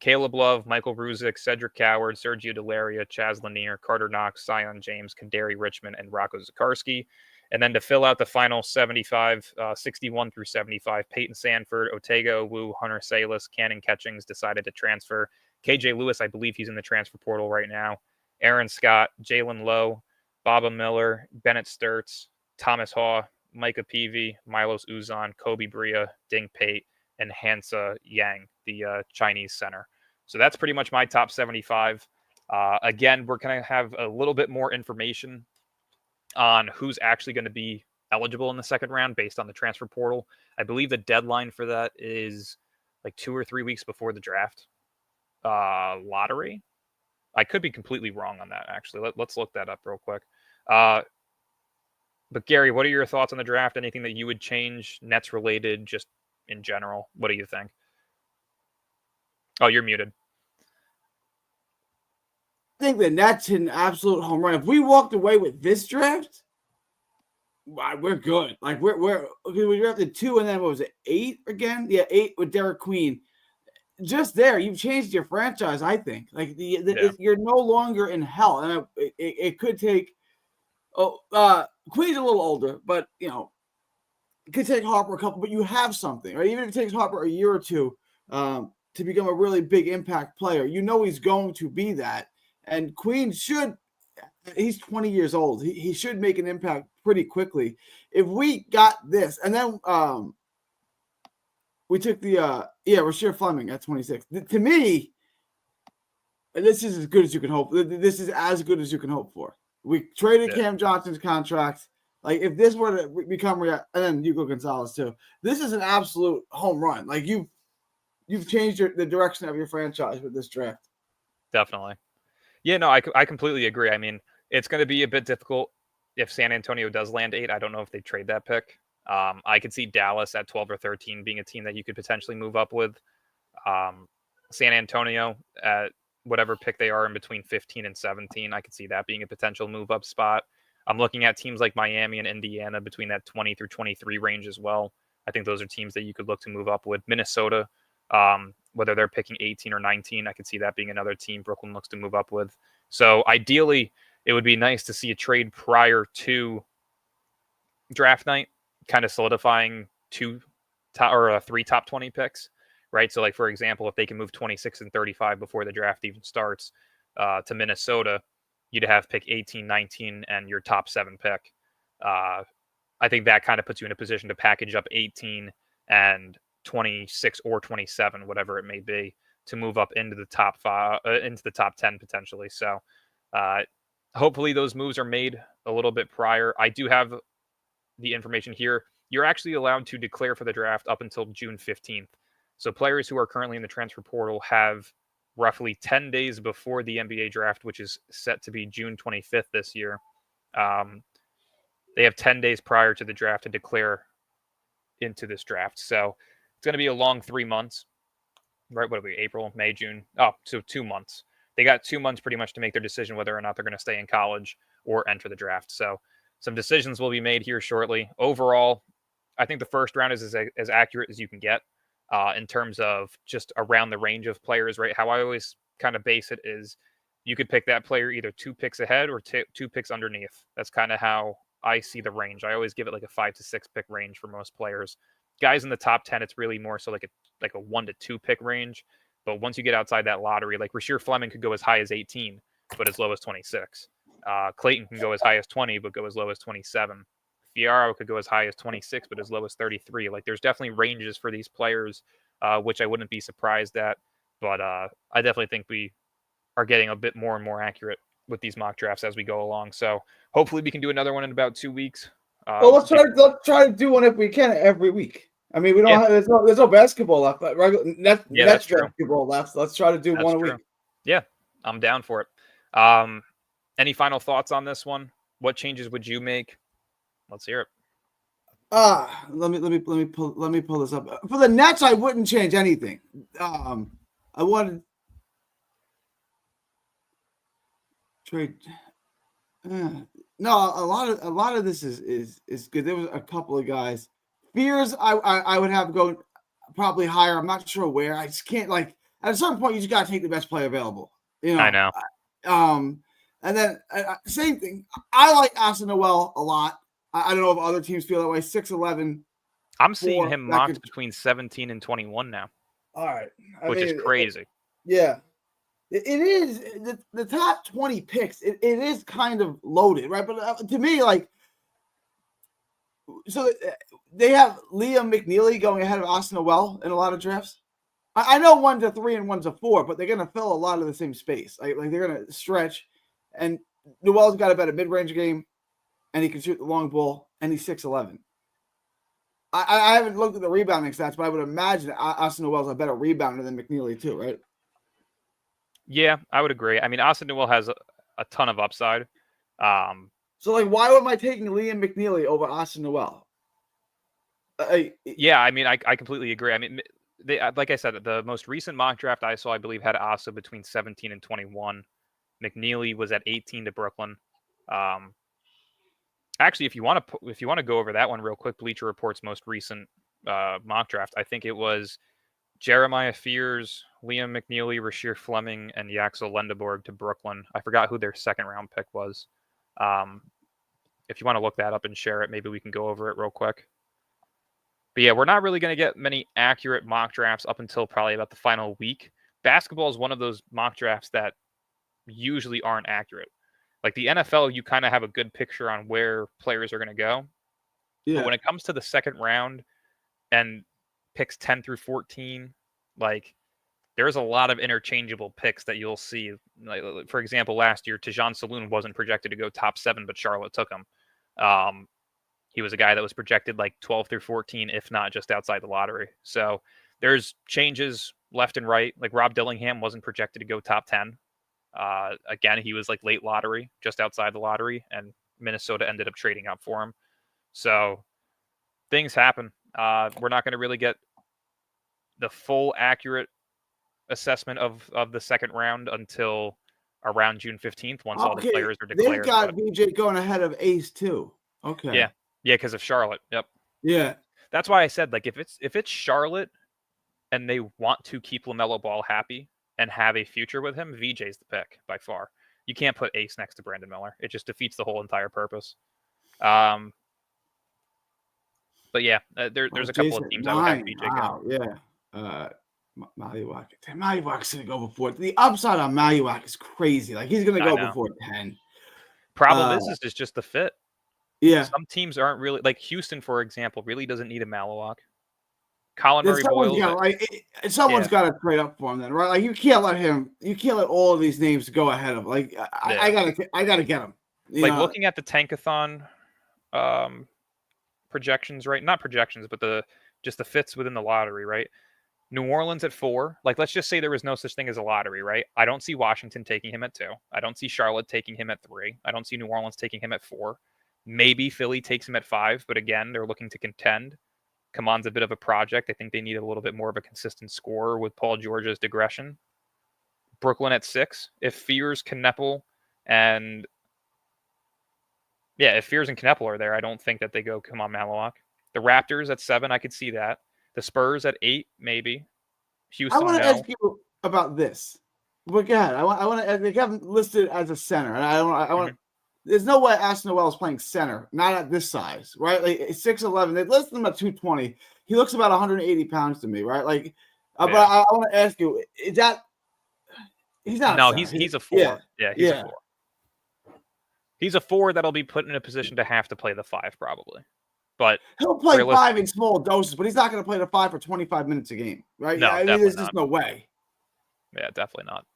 Caleb Love, Michael Ruzick, Cedric Coward, Sergio Delaria, Chaz Lanier, Carter Knox, Sion James, Kadari Richmond, and Rocco Zakarski. And then to fill out the final 75, 61 through 75, Peyton Sanford, Otega Wu, Hunter Salas, Cannon Catchings decided to transfer. KJ Lewis, I believe he's in the transfer portal right now. Aaron Scott, Jalen Lowe, Baba Miller, Bennett Sturts, Thomas Haw, Micah Peavy, Milos Uzan, Kobe Bria, Ding Pate, and Hansa Yang, the Chinese center. So that's pretty much my top 75. Again, we're going to have a little bit more information on who's actually going to be eligible in the second round based on the transfer portal. I believe the deadline for that is like 2 or 3 weeks before the draft lottery. I could be completely wrong on that, actually. Let's look that up real quick. But Gary, what are your thoughts on the draft? Anything that you would change, Nets related, just in general? What do you think? Oh, you're muted. I think the Nets hit an absolute home run. If we walked away with this draft, we're good. Like we drafted 2, and then what was it, 8 again? Yeah, 8 with Derek Queen. Just there, you've changed your franchise. I think like you're no longer in hell, and it could take. Queen's a little older, but you know, it could take Harper a couple. But you have something, right? Even if it takes Harper a year or two to become a really big impact player, you know he's going to be that. And Queen should. He's 20 years old. He should make an impact pretty quickly. If we got this, and then we took the Rasheed Fleming at 26. To me, this is as good as you can hope. This is as good as you can hope for. We traded Cam Johnson's contract. Like if this were to become and then Hugo Gonzalez too. This is an absolute home run. Like you've changed the direction of your franchise with this draft. Definitely. Yeah, no, I completely agree. I mean, it's going to be a bit difficult if San Antonio does land 8. I don't know if they trade that pick. I could see Dallas at 12 or 13 being a team that you could potentially move up with. San Antonio at whatever pick they are in between 15 and 17, I could see that being a potential move up spot. I'm looking at teams like Miami and Indiana between that 20 through 23 range as well. I think those are teams that you could look to move up with. Minnesota, whether they're picking 18 or 19, I could see that being another team Brooklyn looks to move up with. So ideally, it would be nice to see a trade prior to draft night, kind of solidifying 3 top 20 picks, right? So like, for example, if they can move 26 and 35 before the draft even starts to Minnesota, you'd have pick 18, 19, and your top 7 pick. I think that kind of puts you in a position to package up 18 and 26 or 27, whatever it may be, to move up into the top 5, into the top 10 potentially. So hopefully those moves are made a little bit prior. I do have the information here. You're actually allowed to declare for the draft up until June 15th. So players who are currently in the transfer portal have roughly 10 days before the NBA draft, which is set to be June 25th this year. They have 10 days prior to the draft to declare into this draft. So it's going to be a long 3 months, right? What are we, April, May, June? Oh, so 2 months. They got 2 months pretty much to make their decision whether or not they're going to stay in college or enter the draft. So some decisions will be made here shortly. Overall, I think the first round is as accurate as you can get in terms of just around the range of players, right? How I always kind of base it is you could pick that player either 2 picks ahead or 2 picks underneath. That's kind of how I see the range. I always give it like a 5 to 6 pick range for most players. Guys in the top 10, it's really more so like a 1 to 2 pick range. But once you get outside that lottery, like Rasheed Fleming could go as high as 18, but as low as 26. Clayton can go as high as 20, but go as low as 27. Fierro could go as high as 26, but as low as 33. Like there's definitely ranges for these players, which I wouldn't be surprised at. But I definitely think we are getting a bit more and more accurate with these mock drafts as we go along. So hopefully we can do another one in about 2 weeks. Well, let's try to do one if we can every week. I mean, we don't have there's no basketball left. But that's true. basketball left. Let's try to do one a week. Yeah, I'm down for it. Any final thoughts on this one? What changes would you make? Let's hear it. Let me pull this up. For the Nets, I wouldn't change anything. I wanted trade. No, a lot of this is good. There was a couple of guys. Fears, I would have go probably higher. I'm not sure where. I just can't at a certain point you just gotta take the best player available. I know. And then same thing. I like Asa Noel a lot. I don't know if other teams feel that way. 6'11". I'm seeing him mocked between 17 and 21 now. All right, which is crazy. Yeah. It is the top 20 picks. It is kind of loaded, right? But to me, so they have Liam McNeely going ahead of Austin Noel in a lot of drafts. I know 1 to 3 and 1 to 4, but they're going to fill a lot of the same space. Like they're going to stretch, and Noel's got a better mid-range game, and he can shoot the long ball, and he's 6'11". I haven't looked at the rebounding stats, but I would imagine Austin Noel's a better rebounder than McNeely too, right? Yeah, I would agree. I mean, Austin Noel has a ton of upside. So, why am I taking Liam McNeely over Austin Noel? Yeah, I mean, I completely agree. I mean, like I said, the most recent mock draft I saw, I believe, had Asa between 17 and 21. McNeely was at 18 to Brooklyn. Actually, if you want to go over that one real quick, Bleacher Report's most recent mock draft, I think it was Jeremiah Fears, Liam McNeely, Rasheer Fleming, and Yaxel Lendeborg to Brooklyn. I forgot who their second round pick was. If you want to look that up and share it, maybe we can go over it real quick. But yeah, we're not really going to get many accurate mock drafts up until probably about the final week. Basketball is one of those mock drafts that usually aren't accurate. Like the NFL, you kind of have a good picture on where players are going to go. Yeah. But when it comes to the second round and picks 10 through 14, there's a lot of interchangeable picks that you'll see. Like, for example, last year, Tajon Saloon wasn't projected to go top 7, but Charlotte took him. He was a guy that was projected 12 through 14, if not just outside the lottery. So there's changes left and right. Like Rob Dillingham wasn't projected to go top 10. Again, he was late lottery, just outside the lottery, and Minnesota ended up trading up for him. So things happen. We're not going to really get the full accurate assessment of the second round until around June 15th, once all the players are declared. They've got VJ going ahead of Ace too. Okay. Yeah, because of Charlotte. Yep. Yeah. That's why I said if it's Charlotte and they want to keep LaMelo Ball happy and have a future with him, VJ's the pick by far. You can't put Ace next to Brandon Miller. It just defeats the whole entire purpose. But yeah, there's a couple of teams I would have VJ go. Yeah. Mallywack. Mallywack's going to go before. The upside on Mallywack is crazy. He's going to go before 10. Problem is just the fit. Yeah. Some teams aren't really, Houston, for example, really doesn't need a Mallywack. Colin Murray Boyle. Someone's got to trade up for him then, right? You can't let all of these names go ahead of him. I gotta get him. Looking at the Tankathon projections, right? Not projections, but just the fits within the lottery, right? New Orleans at 4. Let's just say there was no such thing as a lottery, right? I don't see Washington taking him at 2. I don't see Charlotte taking him at 3. I don't see New Orleans taking him at 4. Maybe Philly takes him at 5, but again, they're looking to contend. Kaman's a bit of a project. I think they need a little bit more of a consistent scorer with Paul George's digression. Brooklyn at 6. If Fears, Kneppel, and Kneppel are there, I don't think that they go Kaman Mallywack. The Raptors at 7, I could see that. The Spurs at 8, maybe. Houston. I want to ask you about this. But go ahead. I want to. They have him listed as a center, and I want. Mm-hmm. There's no way Austin Noel is playing center, not at this size, right? 6'11". They listed him at 220. He looks about 180 pounds to me, right? But I want to ask you: is that he's not? No, he's a 4. Yeah, he's a 4. He's a 4 that'll be put in a position to have to play the 5 probably. But he'll play 5 in small doses, but he's not going to play the 5 for 25 minutes a game, right? No, there's just no way. Yeah, definitely not.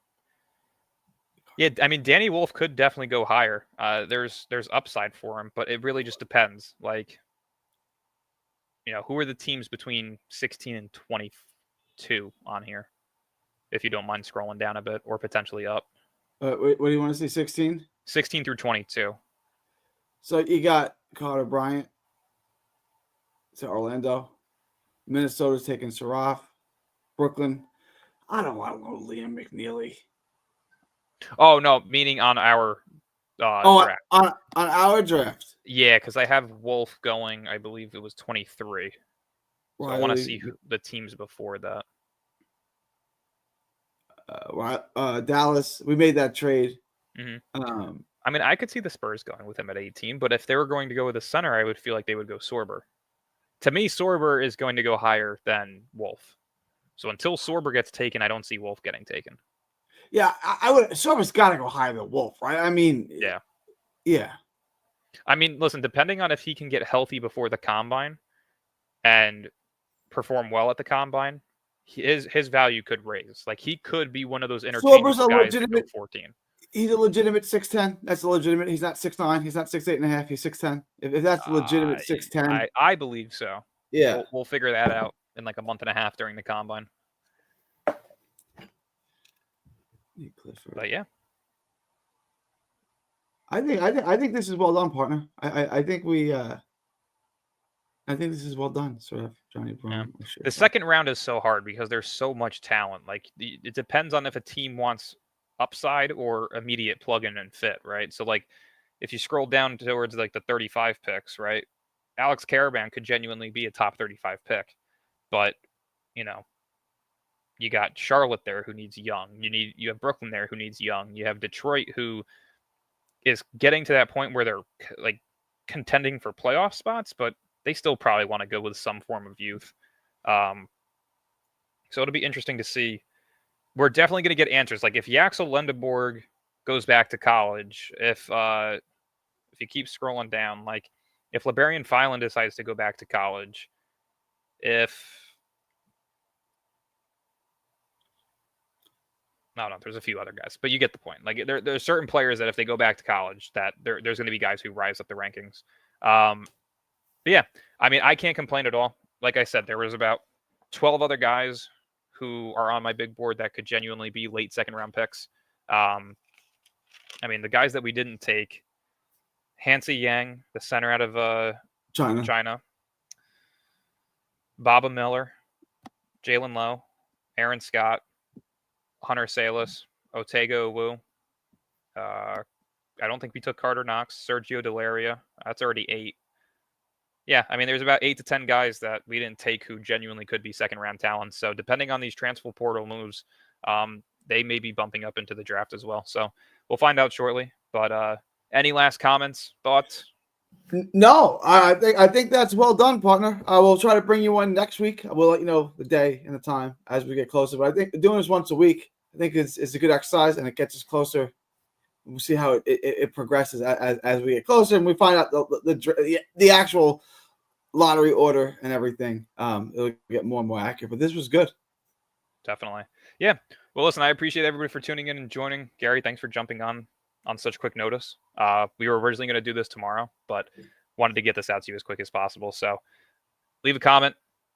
Yeah, I mean, Danny Wolf could definitely go higher. There's upside for him, but it really just depends. who are the teams between 16 and 22 on here? If you don't mind scrolling down a bit or potentially up. What do you want to say? 16? 16 through 22. So you got Carter Bryant to Orlando. Minnesota's taking Saraf. Brooklyn. I don't want to go Liam McNeely. Oh, no, meaning on our draft. On our draft. Yeah, because I have Wolf going, I believe it was 23. So I want to see the teams before that. Dallas, we made that trade. Mm-hmm. I mean, I could see the Spurs going with him at 18, but if they were going to go with a center, I would feel like they would go Sorber. To me, Sorber is going to go higher than Wolf. So until Sorber gets taken, I don't see Wolf getting taken. Yeah, I would. Sorber's got to go higher than Wolf, right? I mean, yeah. I mean, listen, depending on if he can get healthy before the combine and perform well at the combine, his value could raise. Like, he could be one of those interchangeable guys that go 14. He's a legitimate 6'10". That's a legitimate. He's not 6'9". He's not 6'8.5". He's 6'10". If that's legitimate 6'10", I believe so. Yeah, we'll figure that out in like a month and a half during the combine. But yeah, I think this is well done, partner. I think this is well done, sort of, Johnny Brown. Yeah. The second round is so hard because there's so much talent. Like, it depends on if a team wants upside or immediate plug-in and fit, right? So, like, if you scroll down towards like the 35 picks, right? Alex Caravan could genuinely be a top 35 pick, but you got Charlotte there who needs young. You have Brooklyn there who needs young. You have Detroit who is getting to that point where they're like contending for playoff spots, but they still probably want to go with some form of youth. So it'll be interesting to see. We're definitely going to get answers. Like, if Yaxel Lendeborg goes back to college, if you keep scrolling down, like if Liberian Filan decides to go back to college, there's a few other guys, but you get the point. Like, there's certain players that if they go back to college, that there's going to be guys who rise up the rankings. But yeah, I mean, I can't complain at all. Like I said, there was about 12 other guys who are on my big board that could genuinely be late second round picks. I mean, the guys that we didn't take, Hansi Yang, the center out of China, Baba Miller, Jalen Lowe, Aaron Scott, Hunter Salas, Otego Wu. I don't think we took Carter Knox, Sergio Delaria. That's already 8. Yeah, I mean, there's about 8 to 10 guys that we didn't take who genuinely could be second-round talents. So depending on these transfer portal moves, they may be bumping up into the draft as well. So we'll find out shortly. But any last comments, thoughts? No, I think that's well done, partner. I will try to bring you one next week. I will let you know the day and the time as we get closer. But I think doing this once a week, I think it's a good exercise and it gets us closer. We'll see how it progresses as we get closer and we find out the actual lottery order and everything. It'll get more and more accurate. But this was good. Definitely. Yeah. Well, listen, I appreciate everybody for tuning in and joining. Gary, thanks for jumping on such quick notice. We were originally going to do this tomorrow, but wanted to get this out to you as quick as possible. So leave a comment.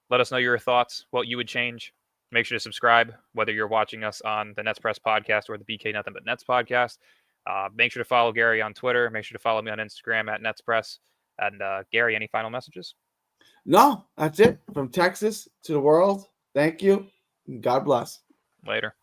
Let us know your thoughts, what you would change. Make sure to subscribe, whether you're watching us on the Nets Press podcast or the BK Nothing But Nets podcast. Make sure to follow Gary on Twitter. Make sure to follow me on Instagram at Nets Press. And Gary, any final messages? No, that's it. From Texas to the world. Thank you. God bless. Later.